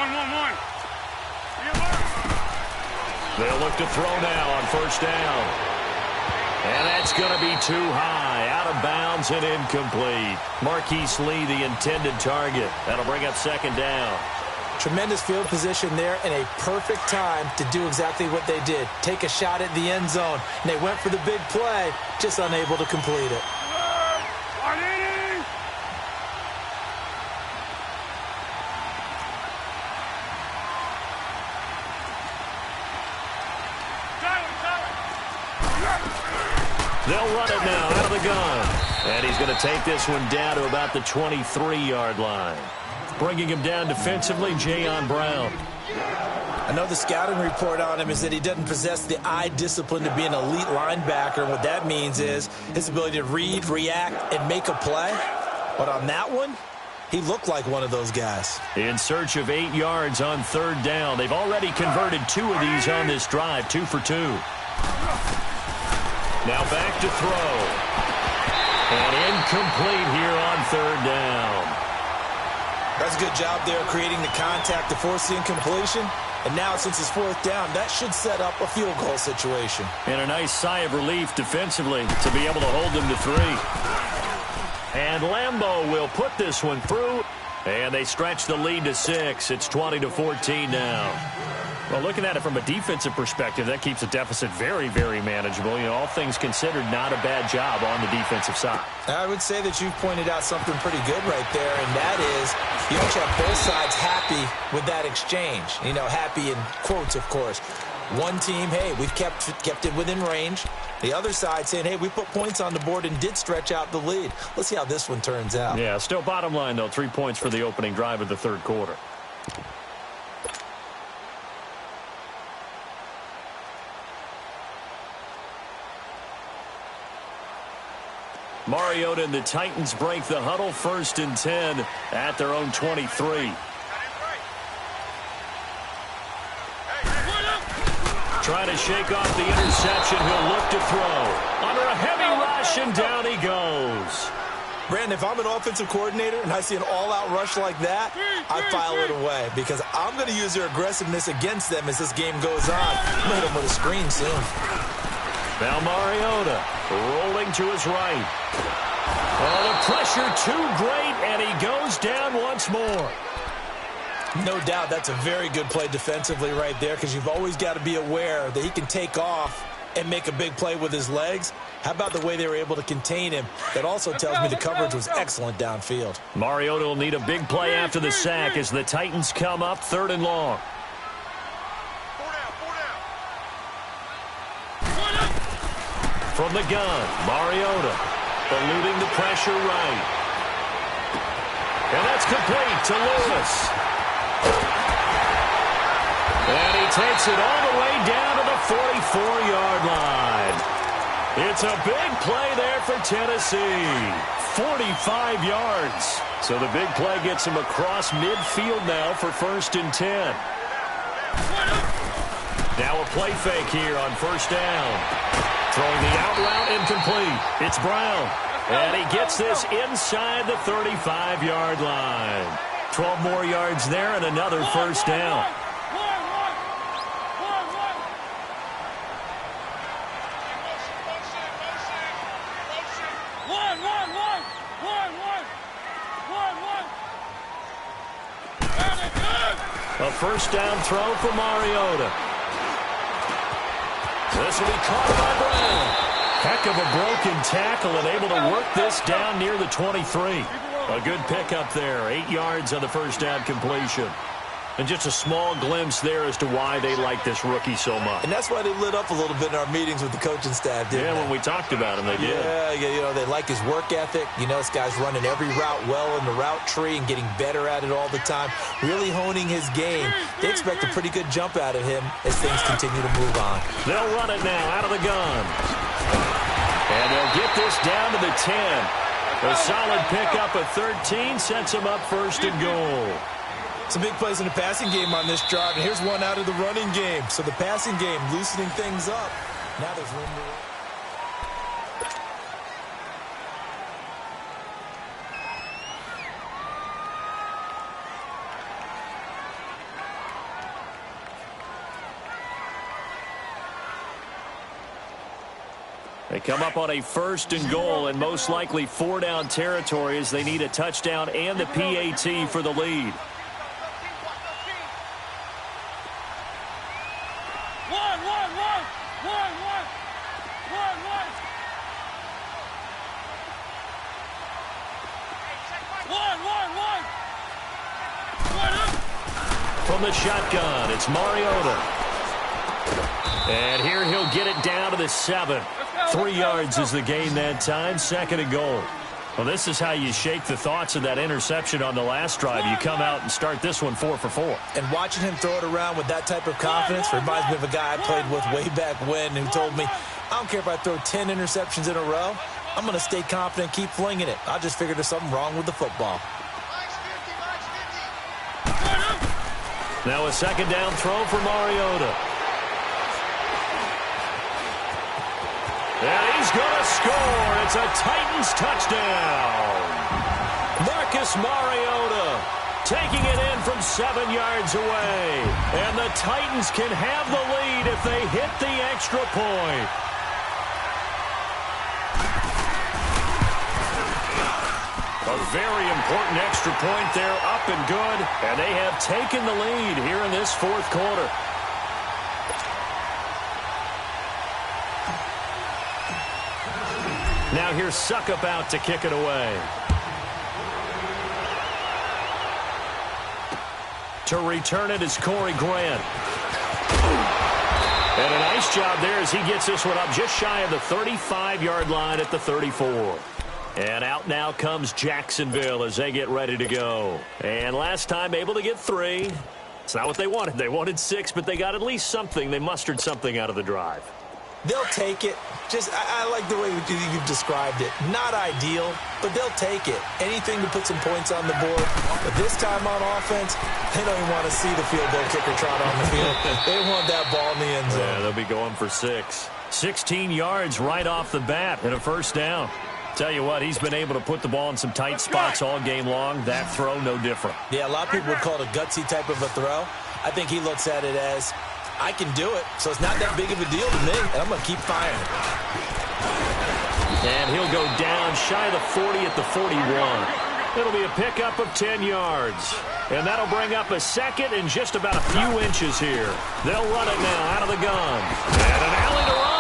One. They'll look to throw now on 1st down. And that's going to be too high, out of bounds and incomplete. Marquise Lee, the intended target. That'll bring up 2nd down. Tremendous field position there and a perfect time to do exactly what they did. Take a shot at the end zone. And they went for the big play, just unable to complete it. They'll run it now out of the gun. And he's going to take this one down to about the 23-yard line. Bringing him down defensively, Jayon Brown. I know the scouting report on him is that he doesn't possess the eye discipline to be an elite linebacker. And what that means is his ability to read, react, and make a play. But on that one, he looked like one of those guys. In search of 8 yards on third down. They've already converted 2 of these on this drive, 2 for 2. Now back to throw. And incomplete here on third down. That's a good job there creating the contact to force the incompletion. And now, since it's fourth down, that should set up a field goal situation. And a nice sigh of relief defensively to be able to hold them to 3. And Lambeau will put this one through. And they stretch the lead to 6. It's 20-14 now. Well, looking at it from a defensive perspective, that keeps the deficit very, very manageable. You know, all things considered, not a bad job on the defensive side. I would say that you've pointed out something pretty good right there, and that is you don't have both sides happy with that exchange. You know, happy in quotes, of course. One team, hey, we've kept it within range. The other side saying, hey, we put points on the board and did stretch out the lead. Let's see how this one turns out. Yeah, still bottom line, though, 3 points for the opening drive of the third quarter. Mariota and the Titans break the huddle, 1st and 10 at their own 23. Trying to shake off the interception. He'll look to throw. Under a heavy rush, and down he goes. Brandon, if I'm an offensive coordinator and I see an all-out rush like that, I file it away because I'm going to use their aggressiveness against them as this game goes on. I'm going to hit them with a screen soon. Now Mariota rolling to his right. Oh, the pressure too great, and he goes down once more. No doubt that's a very good play defensively right there because you've always got to be aware that he can take off and make a big play with his legs. How about the way they were able to contain him? That also tells me the coverage was excellent downfield. Mariota will need a big play after the sack as the Titans come up 3rd and long. From the gun, Mariota eluding the pressure right. And that's complete to Lewis. And he takes it all the way down to the 44-yard line. It's a big play there for Tennessee. 45 yards. So the big play gets him across midfield now for 1st and 10. Now a play fake here on 1st down. Throwing the out route incomplete. It's Brown. And he gets this inside the 35-yard line. 12 more yards there and another 1st down. A 1st down throw for Mariota. This will be caught by Brown. Heck of a broken tackle and able to work this down near the 23. A good pickup there. 8 yards on the 1st down completion. And just a small glimpse there as to why they like this rookie so much. And that's why they lit up a little bit in our meetings with the coaching staff, didn't they? When we talked about him, they did. Yeah, you know, they like his work ethic. You know, this guy's running every route well in the route tree and getting better at it all the time, really honing his game. They expect a pretty good jump out of him as things continue to move on. They'll run it now out of the gun. And they'll get this down to the 10. A solid pickup of 13 sets them up 1st and goal. Some big plays in the passing game on this drive, and here's one out of the running game. So the passing game loosening things up. Now there's room to... They come up on a 1st and goal and most likely 4-down territory as they need a touchdown and the PAT for the lead. From the shotgun, it's Mariota. And here he'll get it down to the 7. 3 yards is the gain that time. 2nd and goal. Well, this is how you shake the thoughts of that interception on the last drive. You come out and start this one 4 for 4. And watching him throw it around with that type of confidence reminds me of a guy I played with way back when who told me, I don't care if I throw 10 interceptions in a row. I'm going to stay confident and keep flinging it. I just figured there's something wrong with the football. Now a second down throw for Mariota. And he's going to score. It's a Titans touchdown. Marcus Mariota taking it in from 7 yards away. And the Titans can have the lead if they hit the extra point. A very important extra point there, up and good. And they have taken the lead here in this fourth quarter. Now here's Suckup out to kick it away. To return it is Corey Grant. And a nice job there as he gets this one up just shy of the 35-yard line at the 34. And out now comes Jacksonville as they get ready to go. And last time able to get 3. It's not what they wanted. They wanted 6, but they got at least something. They mustered something out of the drive. They'll take it. I like the way you've described it. Not ideal, but they'll take it. Anything to put some points on the board. But this time on offense, they don't even want to see the field goal kicker trot on the field. They want that ball in the end zone. Yeah, they'll be going for 6. 16 yards right off the bat and a first down. Tell you what, he's been able to put the ball in some tight spots all game long. That throw, no different. Yeah, a lot of people would call it a gutsy type of a throw. I think he looks at it as, I can do it, so it's not that big of a deal to me, and I'm going to keep firing. And he'll go down shy of the 40 at the 41. It'll be a pickup of 10 yards. And that'll bring up a second and just about a few inches here. They'll run it now out of the gun. And an alley to run.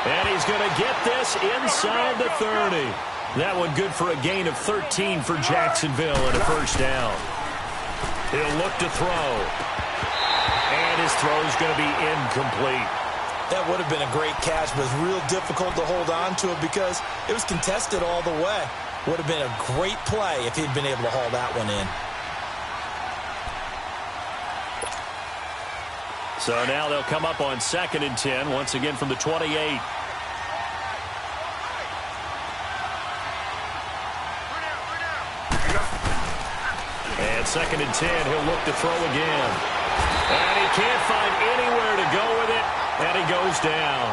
And he's going to get this inside the 30. That one good for a gain of 13 for Jacksonville and a first down. He'll look to throw. And his throw's going to be incomplete. That would have been a great catch, but it's real difficult to hold on to it because it was contested all the way. Would have been a great play if he'd been able to haul that one in. So now they'll come up on 2nd and 10, once again from the 28. And 2nd and 10, he'll look to throw again. And he can't find anywhere to go with it, and he goes down.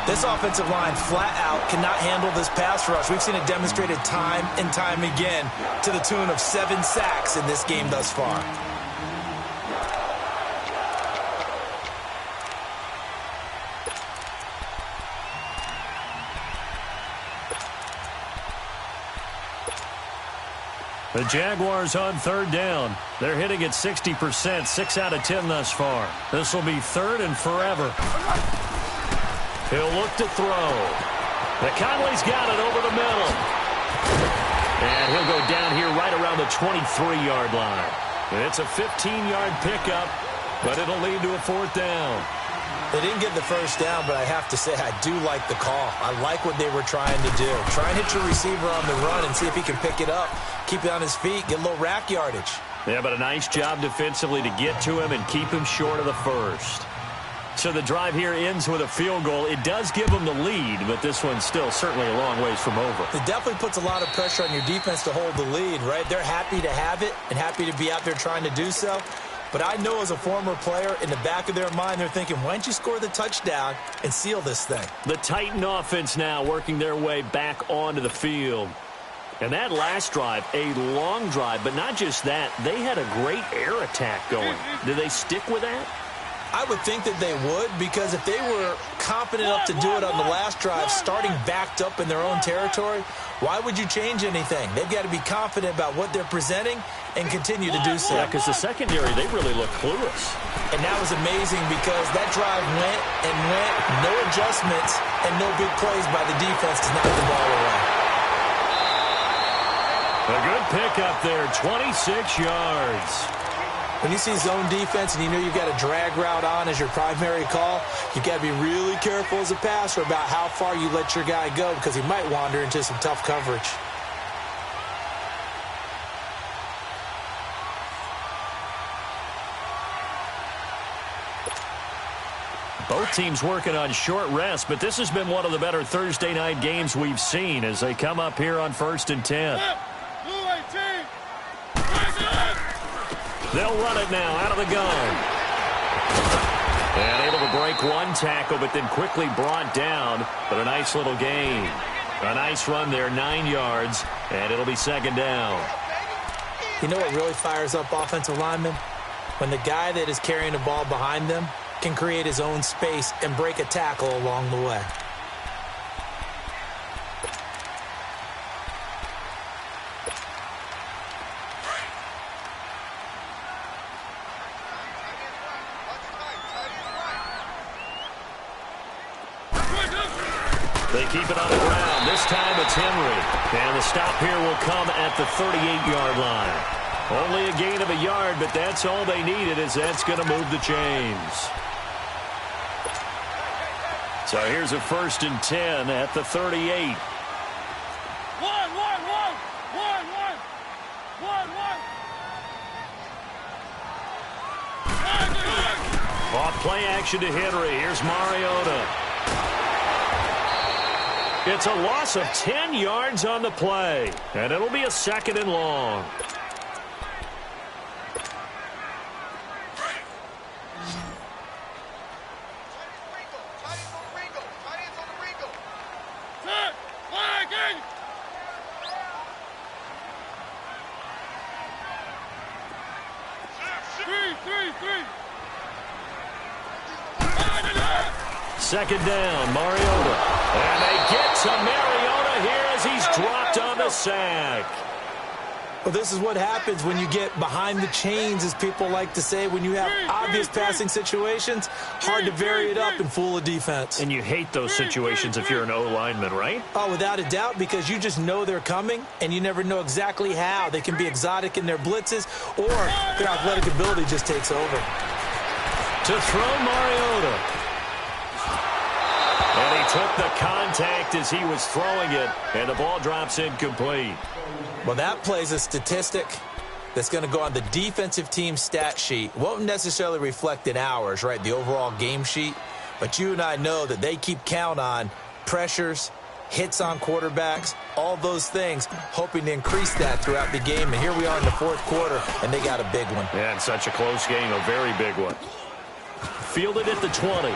This offensive line flat out cannot handle this pass rush. We've seen it demonstrated time and time again to the tune of 7 sacks in this game thus far. The Jaguars on 3rd down. They're hitting at 60%, 6 out of 10 thus far. This will be 3rd and forever. He'll look to throw. McConley's got it over the middle. And he'll go down here right around the 23-yard line. It's a 15-yard pickup, but it'll lead to a 4th down. They didn't get the first down, but I have to say I do like the call. I like what they were trying to do. Try and hit your receiver on the run and see if he can pick it up, keep it on his feet, get a little rack yardage. Yeah, but a nice job defensively to get to him and keep him short of the first. So the drive here ends with a field goal. It does give them the lead, but this one's still certainly a long ways from over. It definitely puts a lot of pressure on your defense to hold the lead, right? They're happy to have it and happy to be out there trying to do so. But I know as a former player, in the back of their mind, they're thinking, why don't you score the touchdown and seal this thing? The Titan offense now working their way back onto the field. And that last drive, a long drive, but not just that. They had a great air attack going. Do they stick with that? I would think that they would, because if they were confident enough to do it on the last drive, starting backed up in their own territory, why would you change anything? They've got to be confident about what they're presenting and continue to do so. Yeah, because the secondary, they really look clueless. And that was amazing because that drive went and went, no adjustments, and no big plays by the defense to knock the ball away. A good pickup there, 26 yards. When you see zone defense and you know you've got a drag route on as your primary call, you've got to be really careful as a passer about how far you let your guy go because he might wander into some tough coverage. both teams working on short rest, but this has been one of the better Thursday night games we've seen as they come up here on 1st and 10. They'll run it now out of the gun. And able to break one tackle, but then quickly brought down. But a nice little gain. A nice run there, 9 yards, and it'll be 2nd down. You know what really fires up offensive linemen? When the guy that is carrying the ball behind them can create his own space and break a tackle along the way. They keep it on the ground. This time it's Henry. And the stop here will come at the 38-yard line. Only a gain of a yard, but that's all they needed, as that's going to move the chains. So here's a 1st and 10 at the 38. Off play action to Henry. Here's Mariota. It's a loss of 10 yards on the play, and it'll be a 2nd and long. Second down, Mariota. And they get to Mariota here as he's dropped on the sack. Well, this is what happens when you get behind the chains, as people like to say. When you have obvious passing situations, hard to vary it up and fool a defense. And you hate those situations if you're an O-lineman, right? Oh, without a doubt, because you just know they're coming, and you never know exactly how. They can be exotic in their blitzes, or their athletic ability just takes over. To throw Mariota. And he took the contact as he was throwing it, and the ball drops incomplete. Well, that plays a statistic that's going to go on the defensive team stat sheet. Won't necessarily reflect in ours, right, the overall game sheet. But you and I know that they keep count on pressures, hits on quarterbacks, all those things, hoping to increase that throughout the game. And here we are in the 4th quarter, and they got a big one. Yeah, and such a close game, a very big one. Fielded at the 20.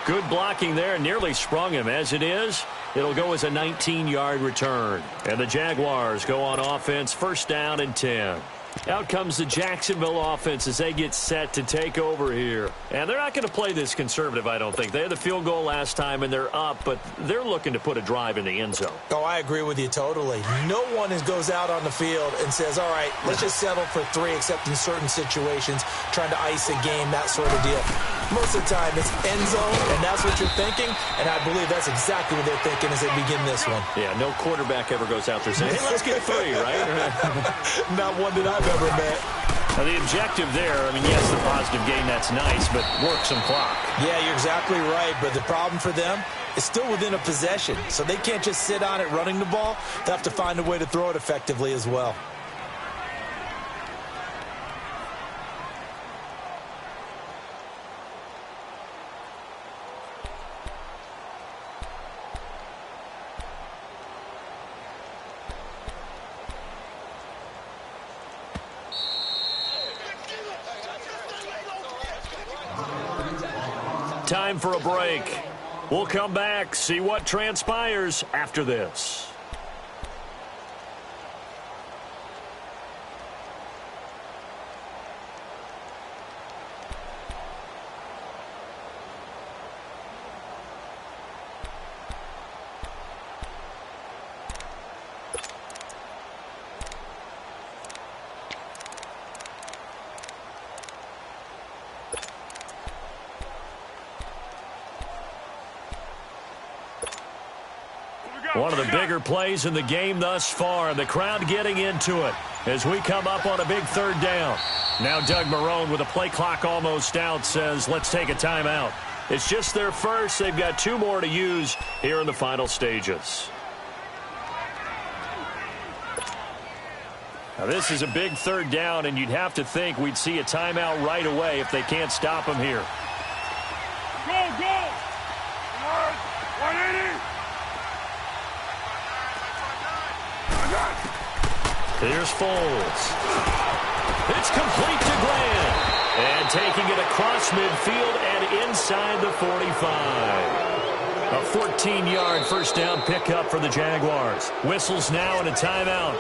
Good blocking there, nearly sprung him. As it is, it'll go as a 19-yard return. And the Jaguars go on offense, 1st down and 10. Out comes the Jacksonville offense as they get set to take over here. And they're not going to play this conservative, I don't think. They had the field goal last time, and they're up, but they're looking to put a drive in the end zone. Oh, I agree with you totally. No one goes out on the field and says, all right, let's just settle for 3, except in certain situations, trying to ice a game, that sort of deal. Most of the time, it's end zone, and that's what you're thinking, and I believe that's exactly what they're thinking as they begin this one. Yeah, no quarterback ever goes out there saying, hey, let's get 3, right? Not one that I've ever met. Now, the objective there, I mean, yes, the positive gain, that's nice, but work some clock. Yeah, you're exactly right, but the problem for them is still within a possession, so they can't just sit on it running the ball. They have to find a way to throw it effectively as well. Time for a break. We'll come back, see what transpires after this. One of the bigger plays in the game thus far, and the crowd getting into it as we come up on a big 3rd down. Now Doug Marrone, with a play clock almost out, says, let's take a timeout. It's just their first. They've got 2 more to use here in the final stages. Now, this is a big third down, and you'd have to think we'd see a timeout right away if they can't stop him here. Go, go! 180! Here's Foles. It's complete to Grant. And taking it across midfield and inside the 45. A 14-yard first down pickup for the Jaguars. Whistles now and a timeout.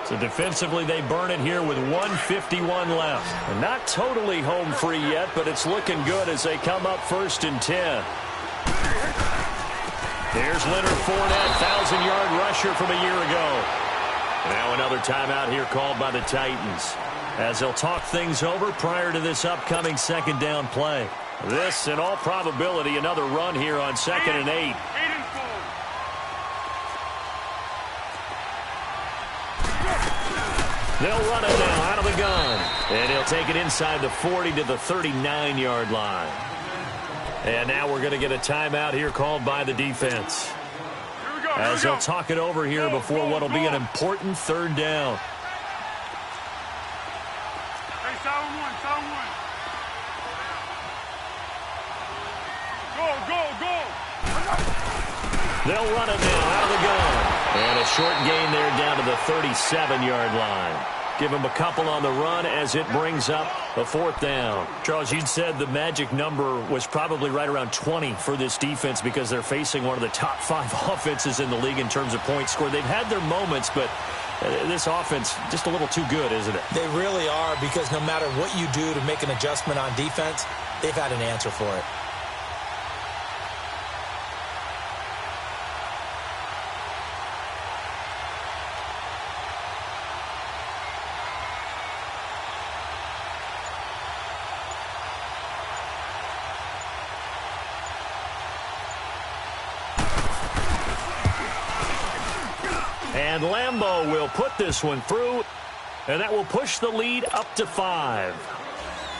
So defensively, they burn it here with 1:51 left. And not totally home free yet, but it's looking good as they come up 1st and 10. Here's Leonard Fournette, 1,000-yard rusher from a year ago. Now another timeout here called by the Titans, as they'll talk things over prior to this upcoming 2nd down play. This, in all probability, another run here on 2nd and 8. They'll run it now out of the gun. And he'll take it inside the 40 to the 39-yard line. And now we're going to get a timeout here called by the defense, as they'll talk it over here before what will be an important 3rd down. Hey, sound one. Go. They'll run it now out of the gun. And a short gain there down to the 37-yard line. Give him a couple on the run as it brings up a 4th down. Charles, you'd said the magic number was probably right around 20 for this defense because they're facing one of the top 5 offenses in the league in terms of points scored. They've had their moments, but this offense just a little too good, isn't it? They really are, because no matter what you do to make an adjustment on defense, they've had an answer for it. And Lambeau will put this one through, and that will push the lead up to 5.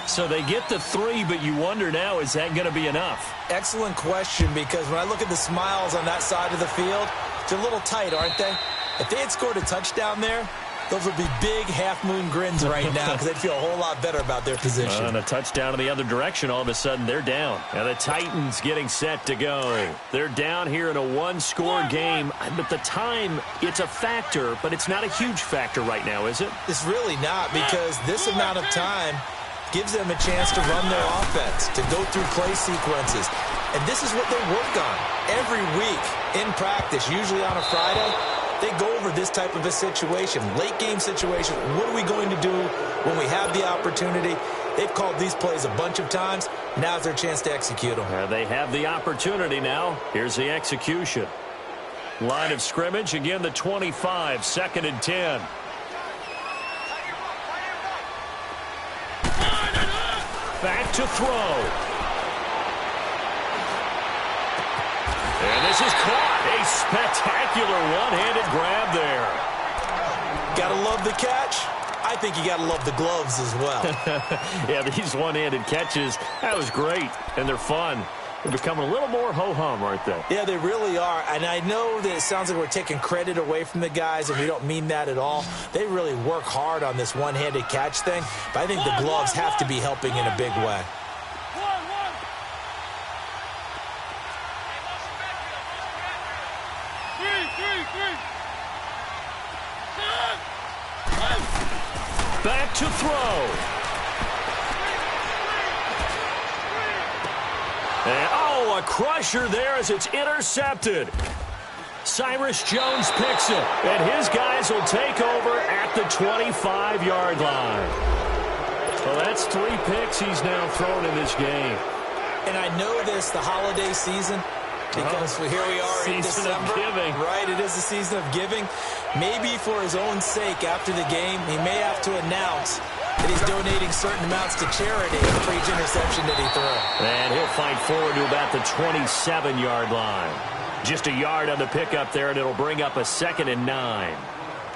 So they get the 3, but you wonder now, is that going to be enough? Excellent question, because when I look at the smiles on that side of the field, they're a little tight, aren't they? If they had scored a touchdown there, those would be big half-moon grins right now, because they'd feel a whole lot better about their position. And a touchdown in the other direction, all of a sudden they're down. And the Titans getting set to go. They're down here in a 1-score game, but the time, it's a factor, but it's not a huge factor right now, is it? It's really not, because this amount of time gives them a chance to run their offense, to go through play sequences. And this is what they work on every week in practice, usually on a Friday. They go over this type of a situation, late game situation. What are we going to do when we have the opportunity? They've called these plays a bunch of times. Now's their chance to execute them. They have the opportunity now. Here's the execution. Line of scrimmage, again the 25, 2nd and 10. Back to throw. And this is caught. A spectacular one-handed grab there. Gotta love the catch. I think you gotta love the gloves as well. Yeah, these one-handed catches, that was great. And they're fun. They're becoming a little more ho-hum, aren't they? Yeah, they really are. And I know that it sounds like we're taking credit away from the guys, and we don't mean that at all. They really work hard on this one-handed catch thing. But I think the gloves have to be helping in a big way. Back to throw. And, a crusher there as it's intercepted. Cyrus Jones picks it, and his guys will take over at the 25-yard line. Well, that's 3 picks he's now thrown in this game. And I know this, the holiday season, because here we are in December. Season of giving. Right, it is the season of giving. Maybe for his own sake after the game, he may have to announce that he's donating certain amounts to charity for each interception that he threw. And he'll fight forward to about the 27-yard line. Just a yard on the pickup there, and it'll bring up a 2nd and 9.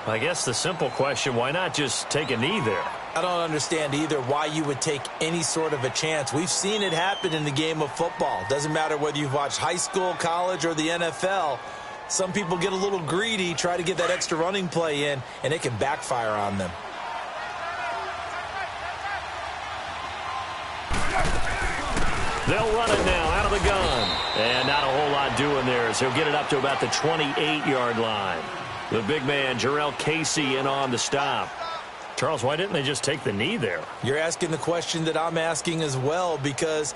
I guess the simple question, why not just take a knee there? I don't understand either why you would take any sort of a chance. We've seen it happen in the game of football. Doesn't matter whether you've watched high school, college, or the NFL. Some people get a little greedy, try to get that extra running play in, and it can backfire on them. They'll run it now out of the gun. And not a whole lot doing there as he'll get it up to about the 28-yard line. The big man, Jarrell Casey, in on the stop. Charles, why didn't they just take the knee there? You're asking the question that I'm asking as well, because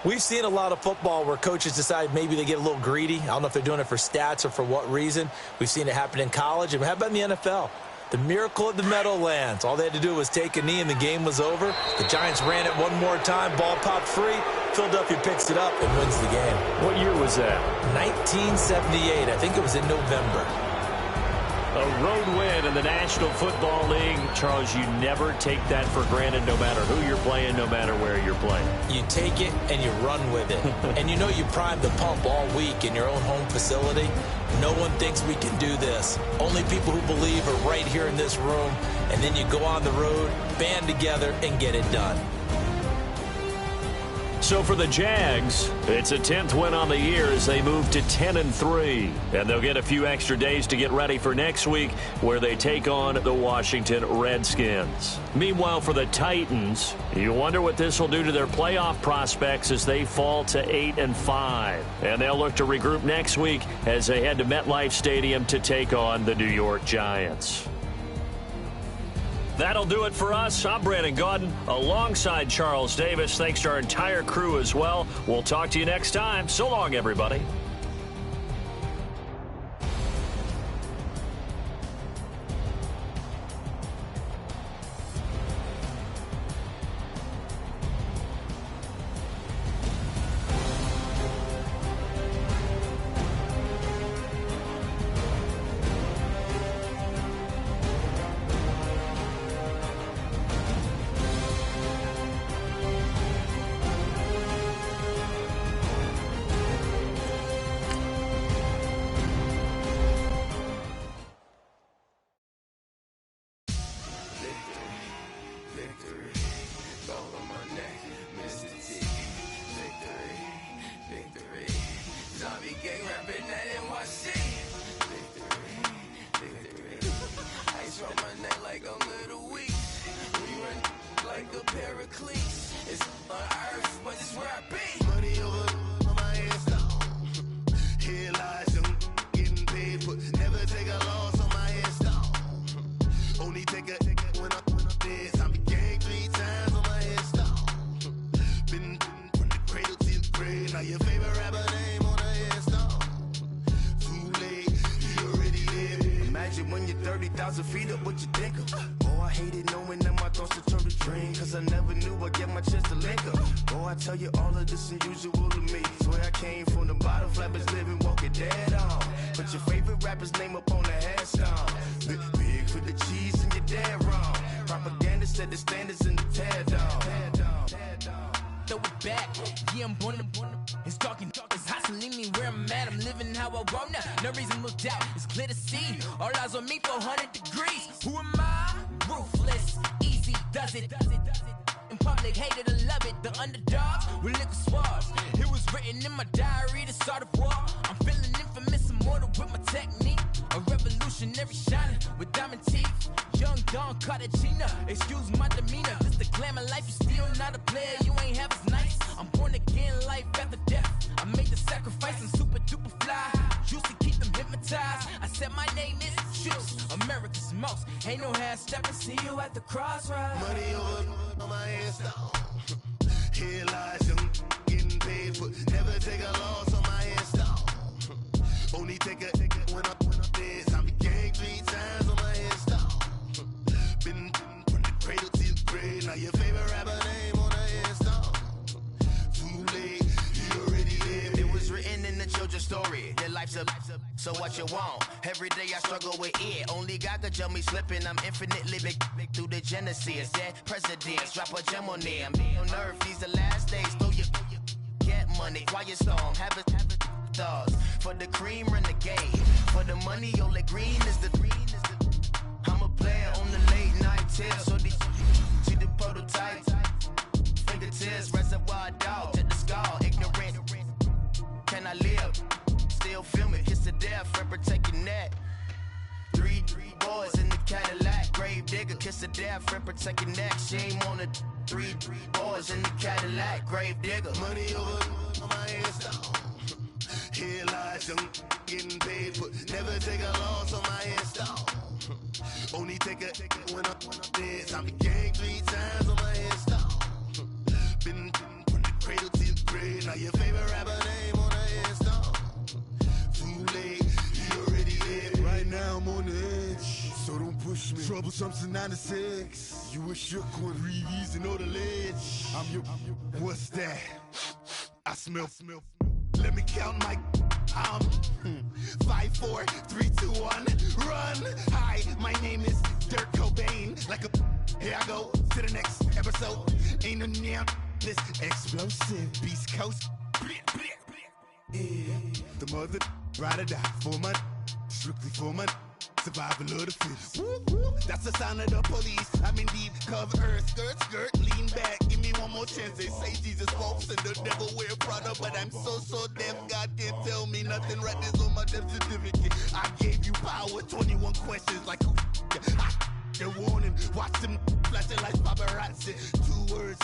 we've seen a lot of football where coaches decide maybe they get a little greedy. I don't know if they're doing it for stats or for what reason. We've seen it happen in college. And how about in the NFL? The miracle at the Meadowlands. All they had to do was take a knee and the game was over. The Giants ran it one more time. Ball popped free. Philadelphia picks it up and wins the game. What year was that? 1978. I think it was in November. A road win in the National Football League. Charles, you never take that for granted no matter who you're playing, no matter where you're playing. You take it and you run with it. And you know you primed the pump all week in your own home facility. No one thinks we can do this. Only people who believe are right here in this room. And then you go on the road, band together, and get it done. So for the Jags, it's a 10th win on the year as they move to 10-3. And they'll get a few extra days to get ready for next week where they take on the Washington Redskins. Meanwhile, for the Titans, you wonder what this will do to their playoff prospects as they fall to 8-5. And they'll look to regroup next week as they head to MetLife Stadium to take on the New York Giants. That'll do it for us. I'm Brandon Gaudin alongside Charles Davis. Thanks to our entire crew as well. We'll talk to you next time. So long, everybody. So what you want? Every day I struggle with it. Only God could jump me slipping. I'm infinitely big through the Genesis. Dead presidents, drop a gem on them. On earth, these the last days. Throw your get money, quiet storm. Have it stars. For the cream, renegade. For the money, only green is the green. I'm a player on the late night tips. So these see the prototype. Fingertips, reservoir dog. To the skull, ignorant. Can I live? Still still film it. Kiss the death, friend, protect your neck. Three boys in the Cadillac. Grave digger, kiss the death, friend, protect your neck. Shame on the three boys in the Cadillac. Grave digger. Money over on my headstone. Here lies young getting paid, but never take a loss on my headstone. Only take a when I'm dead. I'm the gang 3 times on my headstone. Been from the cradle to the grave. Now your favorite rapper name on the headstone. Too late, you already dead. Right now I'm on the edge, so don't push me. Troublesome to 96. You a shook one, Reeves and all the ledge. I'm your. What's that? I smell. Let me count my. 5, 4, 3, 2, 1, run. Hi, my name is Dirk Cobain. Like a. Here I go to the next episode. Ain't no damn this explosive Beast Coast. Yeah. The mother ride or die for my. Strictly for my. Survival of the fittest. That's the sign of the police. I'm indeed cover earth, skirt, lean back. Give me one more chance. They say Jesus walks and the devil wear Prada, but I'm so deaf. God can't tell me nothing. Right this on my death certificate. I gave you power. 21 questions like who? They're warning. Watch them flashing like paparazzi. 2 words.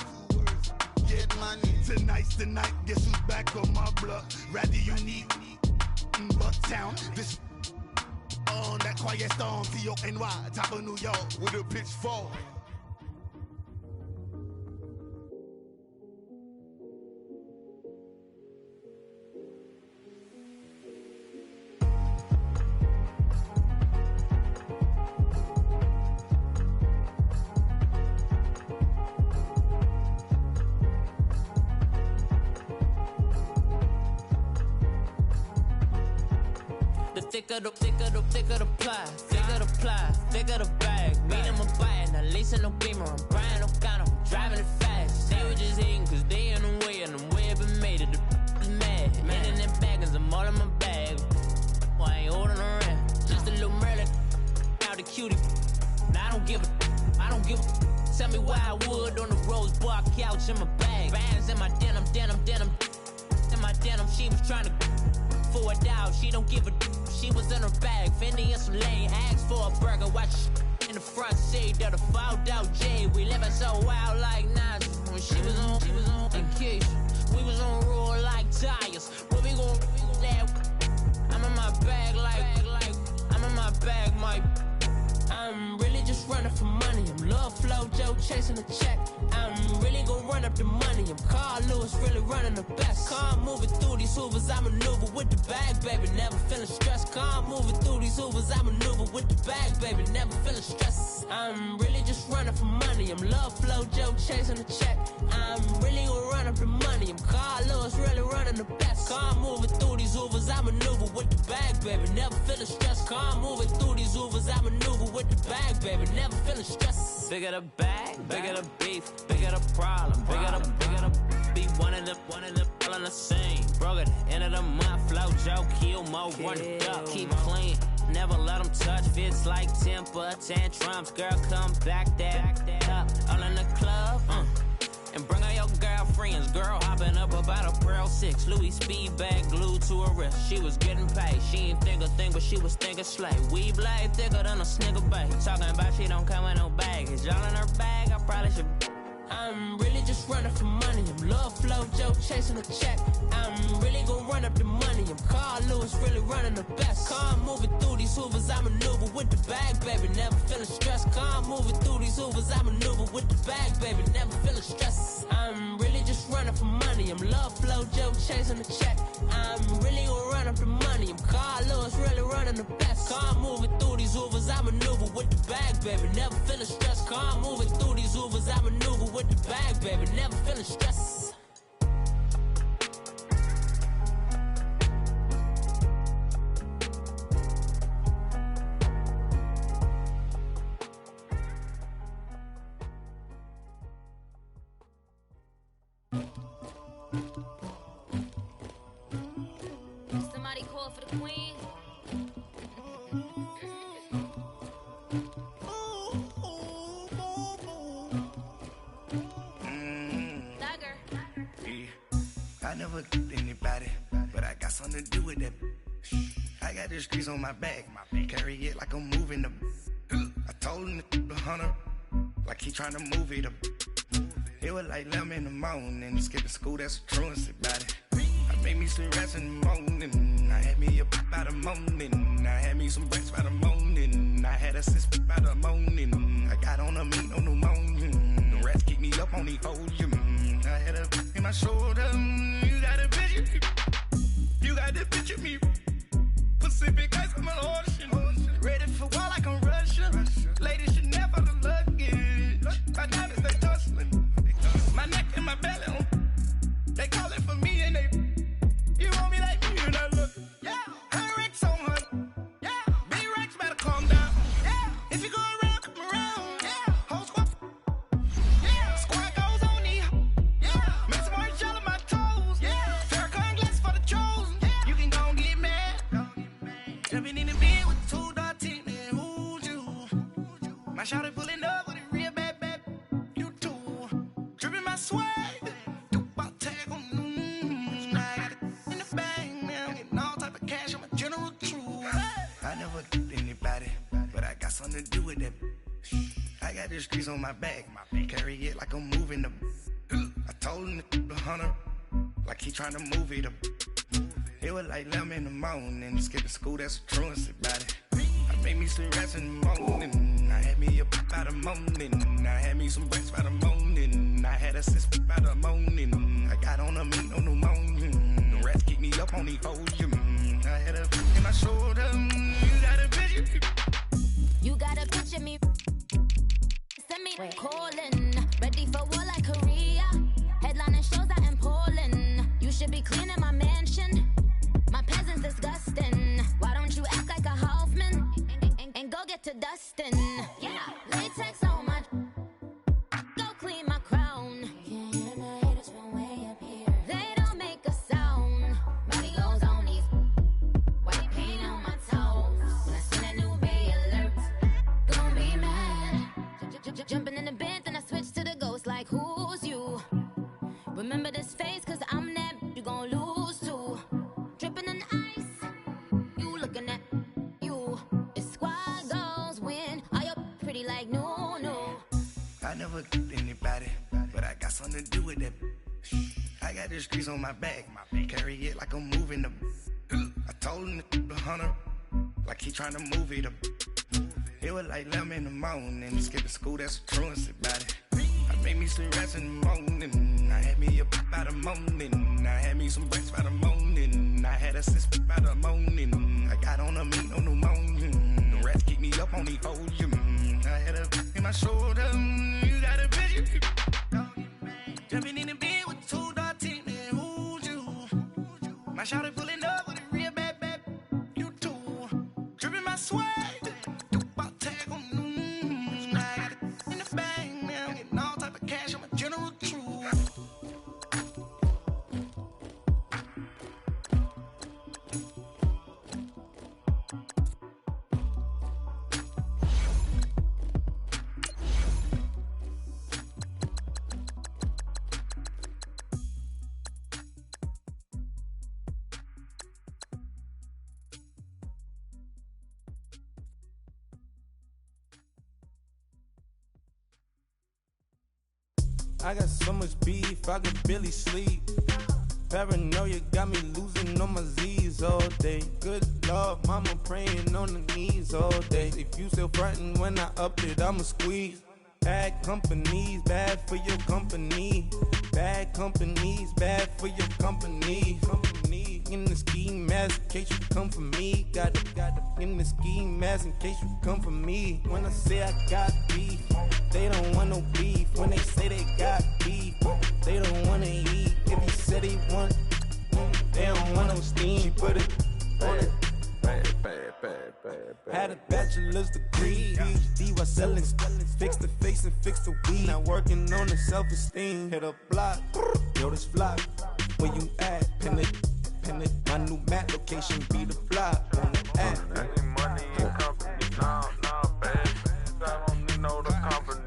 Get money. Tonight's the night. Guess who's back on my block? Rather unique. Bucktown. This. On that quiet storm, T-O-N-Y, top of New York, with a pitchfork. Thicker the ply, thicker the bag. Mean I'm a buyer, not leasing no beamer. I'm buying no counter, I'm driving it fast. They were just hating cause they in the way, and the way I've been made it, the is mad. Man in them baggers, I'm all in my bag. Well, I ain't holding around, just a little Merlin. Now the cutie, now I don't give a. Tell me why I would on the rose bar couch in my bag. Bands in my denim. In my denim, she was trying to for a doubt, she don't give a. She was in her bag, Fendi and some lane. Asked for a burger, watch in the front seat of the fouled out J. We living so wild like Nas. When she was on vacation, we was on roll like tires. Where we gon' that? I'm in my bag like I'm in my bag, Mike. I'm really just running for money. I'm Love Flow Joe chasing the check. I'm really gon' run up the money. I'm Carl Lewis, really running the best. Car moving through these Hoovers, I maneuver with the bag, baby. Never feeling stressed. Car moving through these Hoovers, I maneuver with the bag, baby. Never feeling stressed. I'm really just running for money. I'm Love Flow Joe chasing the check. I'm really gon' run up the money. I'm Carl Lewis, really running the best. Car moving through these Hoovers, I maneuver with the bag, baby. Never feeling stressed. Car moving through these Hoovers, I maneuver with the bag, baby. Never feeling stressed. Bigger the bag, bigger the beef, bigger the problem, bigger the be one of the all in the same. Broke at the end of the month, Flow Joe, kill mo, run it up, keep clean. Never let them touch, fits like temper tantrums. Girl, come back that up, all in the club, and bring all your girlfriends. Girl hopping up about a Pearl 6, Louis speed bag glued to her wrist. She was getting paid, she ain't think a thing, but she was thinking slay. We blade thicker than a snigger bag. Talking about she don't come with no baggage. Y'all in her bag, I probably should. I'm really just running for money. I'm Love Flow Joe chasing a check. I'm really gon' run up the money. I'm Carl Lewis, really running the best. Car moving through these Hoovers, I maneuver with the bag, baby. Never feeling stressed. Car moving through these Hoovers, I maneuver with the bag, baby. Never feeling stressed. I'm really just running for money. I'm Love Flow Joe chasing a check. I'm really gon' run up the money. I'm Carl Lewis, really running the best. Car moving through these Hoovers, I maneuver with the bag, baby. Never feeling stressed. Car moving through these Hoovers, I maneuver with the bag, baby. Never feeling stressed. Somebody call for the queen. I never did anybody, but I got something to do with that. I got the streets on my back. Carry it like I'm moving the. I told him the hunter, like he trying to move it up. It was like 11 in the morning. Skip to school, that's a truancy about it. I made me some rest in the morning. I had me a pop by the morning. I had me some breaks by the morning. I had a sis by the morning. I got on a meat on the morning. The rats keep me up on the ocean. I had a in my shoulder. You got a picture. You got the picture me. Pacific ice on my ocean. Ready for war like I'm Russian. Ladies should never the luggage. My diamonds they tussling. My neck and my belly on. They calling for me and they. You want me like me and I look. Yeah. Her Rex on her. Yeah. Big Rex better calm down. Yeah. If you go around, come around. Yeah. Whole squad. Yeah. Squad goes on me. Yeah. Make some more shell on my toes. Yeah. Farrakhan glass for the chosen. Yeah. You can go and get mad. Jumping in the bed with 2 dark teeth, man. Who's you? My shawty pulling up with a real bad. You too. Dripping my swag. Something to do with that. I got the streets on my back. Carry it like I'm moving the. I told him the hunter, like he trying to move it up. It was like 11 in the morning. Skip to school, that's a truancy about it. I made me some rest in the morning. I had me a pop by the morning. I had me some breaks by the morning. I had a sis by the morning. I got on a meat on the morning. The rats keep me up on the ocean. I had a in my shoulder. You got a picture. You gotta picture me. Send me calling. Ready for war like Korea. Headlining shows out in Poland. You should be cleaning my mansion. My peasants disgusting. Why don't you act like a Hoffman and go get to dustin'? Yeah, latex on my. Go clean my crown. Can't hear my haters from way up here. They don't make a sound. Body goes on these. White paint on my toes. When I send a new bay alert. Gonna be mad. Jumping in the bed, then I switch to the ghost like who's you? Remember this face, cause I'm that you gon' lose too. Dripping in ice, you looking at you. It's squad goals win. Are you pretty like no? I never did anybody, but I got something to do with that. I got the streets on my back. Carry it like I'm moving the. I told him the hunter, like he trying to move it up. It was like 11 in the morning. Skip to school, that's a truancy about it. I made me some rest in the morning. I had me a pop by the morning. I had me some breaks by the morning. I had a sis by the morning. I got on a meat on the morning. The rats keep me up on the ocean. I had a in my shoulder. You got a picture. Jumping in the bed with 2 dark teeth, man. Who's you? My shawty pulling up with a real bad. You too. Dripping my swag. I got so much beef, I could barely sleep. Paranoia got me losing on my Z's all day. Good Lord, mama praying on the knees all day. If you still frontin' when I up it, I'ma squeeze. Bad companies, bad for your company. Bad companies, bad for your company. In the ski mask in case you come for me. Got in the ski mask in case you come for me. When I say I got beef, they don't want no beef. When they say they got beef, they don't wanna eat. If you said they want, they don't want no steam. She put it on it. Had a bachelor's degree, PhD while selling. Fix the face and fix the weed. Now working on the self-esteem. Hit a block, yo this flock. Where you at? Pin it. My new map location be the block on the app. Money and company, no, baby. I don't need no the company.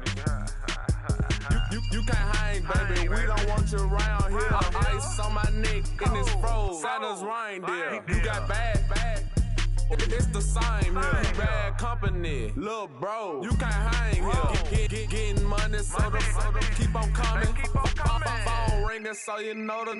You can't hang, baby. We don't want bunch around here. Ice on my neck and it's froze. Santa's reindeer. You got bad. It's the same here. You bad company, lil' bro. You can't hang here. Getting money, so the keep on coming. Phone ringing, so you know the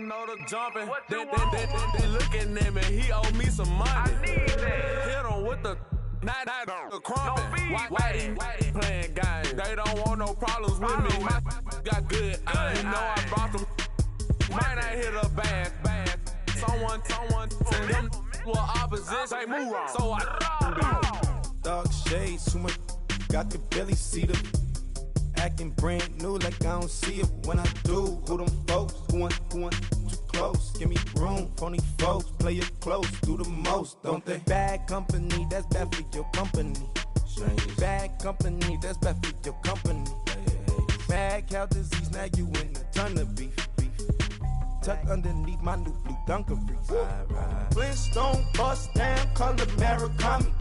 jumping. They looking at me, he owe me some money. Hit him with the not the crumping. Why they playing games? They don't want no problems with me. My got good. I know I brought them. Might not hit a bad. Someone tell them. Well, opposition, they move wrong. So I Dark shades, too much, I could barely see them. Acting brand new like I don't see it. When I do, who them folks? Who want too close? Give me room, phony folks. Play it close, do the most, don't they? Bad company, that's bad for your company. Bad company, that's bad for your company. Bad cow disease, now you in a ton of beef. Tuck underneath my new blue Dunkaroos. Flintstone bust down, color Murakami.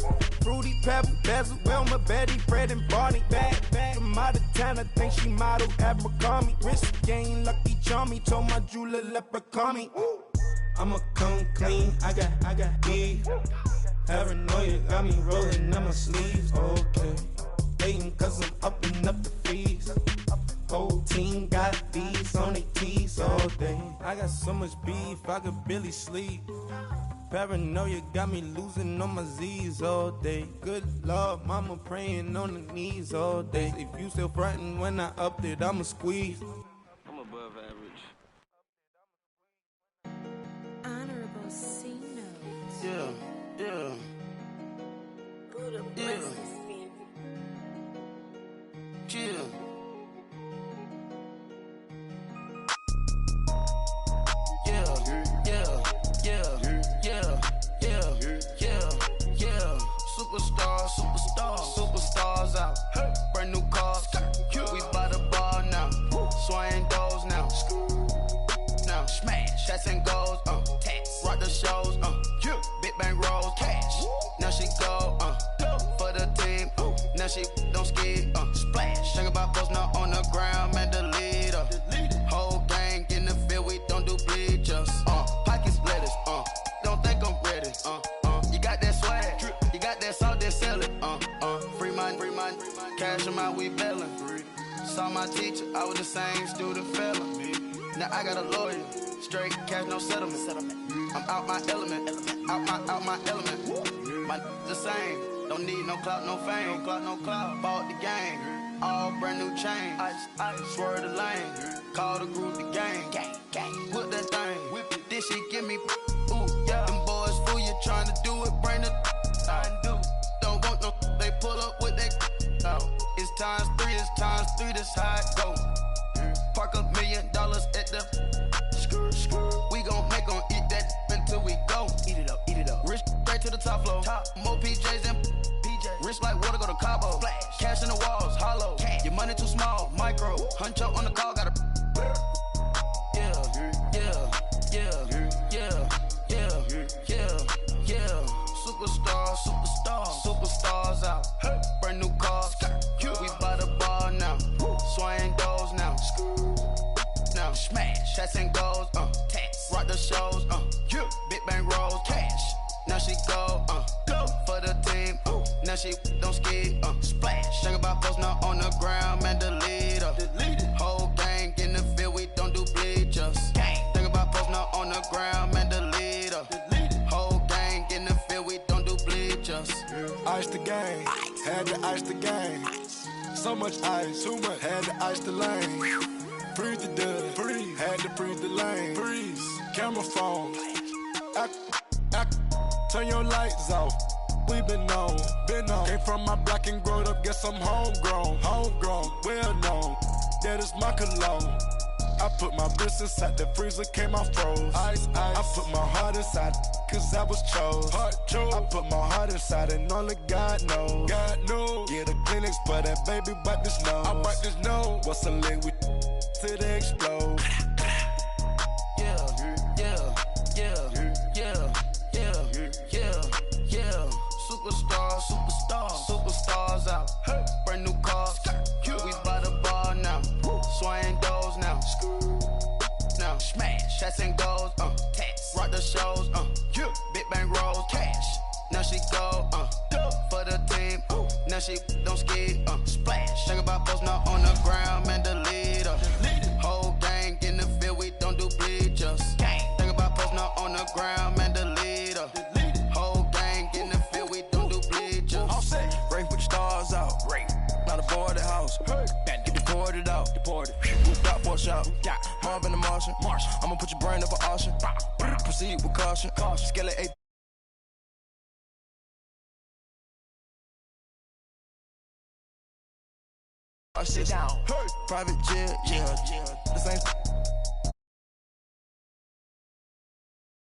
Fruity Pebble, Basil, Wilma, Betty, Fred, and Barney. Bad from out of town, I think she model Abercrombie. Wrist game, Lucky Charmy, told my jeweler leprechaun. I'ma come clean, I got beef. Paranoia got me rolling on my sleeves, okay. Hating cause I'm upping up the fees. Whole team got these on their tees all day. I got so much beef, I could barely sleep. Paranoia got me losing on my Z's all day. Good Lord, mama praying on the knees all day. If you still frontin' when I upped it, I'ma squeeze. I'm above average. Honorable C notes. Yeah. Buddha blesses me. Chill. Superstars out. Brand new cars. We by the bar now. Swaying doors now. Now smash. Shots and goals. Rock the shows. Big bang rolls. Cash. Now she go. For the team. Now she don't skid. Splash. Think about post now on the ground. Man, the leader. Whole gang in the field. We don't do bleachers. Pockets lettuce. Don't think I'm ready. You got that swag. You got that salt, then sell it. Free mind. Cash them out, we bailin'. Saw my teacher, I was the same student fella. Now I got a lawyer. Straight cash, no settlement. I'm out my element. Out my element. My the same. Don't need no clout, no fame. No clout. Bought the game. All brand new chain. I swerve the lane. Call the group the gang. Put that thing. Whip it. This shit give me. Ooh, yeah. Them boys fool you trying to do it. Bring the. Don't want no. They pull up with that. It's times three. This how it go. Park $1 million at the. We gon' make 'em eat that until we go. Eat it up. Rich straight to the top floor. More PJs and PJs. Rich like water, go to Cabo. Flash. Cash in the walls, hollow. Cash. Your money too small, micro. Huncho on the call, got a. Superstars out. Brand new cars. We by the bar now. Swaying doors now. Now smash. Shots and goals. Rock the shows. Big bang rolls. Cash. Now she go. For the team. Now she don't skid. Splash. Think about post now on the ground. Man, the leader. Whole gang in the field. We don't do bleachers. Think about post now on the ground. Man, the leader. Whole gang in the field. We don't do bleachers. Ice the game, had to ice the game. So much ice, too much, had to ice the lane. Freeze the dud, freeze, had to freeze the lane. Freeze, camera phone. Turn your lights off. We been on. Came from my block and growed up, guess I'm homegrown, well known. That is my cologne. I put my wrist inside the freezer, came out froze. Ice. I put my heart inside, cause I was chose. I put my heart inside and only God knows. Yeah, the clinics, but that baby wipe this nose. I wipe this nose. What's a link with till they explode? Superstars out. Brand new cars. We by the bar now. Swaying doors now. she don't ski, splash. Think about posting up on the ground, man, delete her. Whole gang in the field, we don't do bleachers. Think about posting up on the ground, man, delete her. Whole gang in the field, we don't do bleachers. All set. Race with the stars out. Not a boarded house. Get deported out. Got for a shot. Marvin the Martian. I'ma put your brain up for auction. Proceed with caution. Skeleton 8. Sit down. Private jet, yeah. This ain't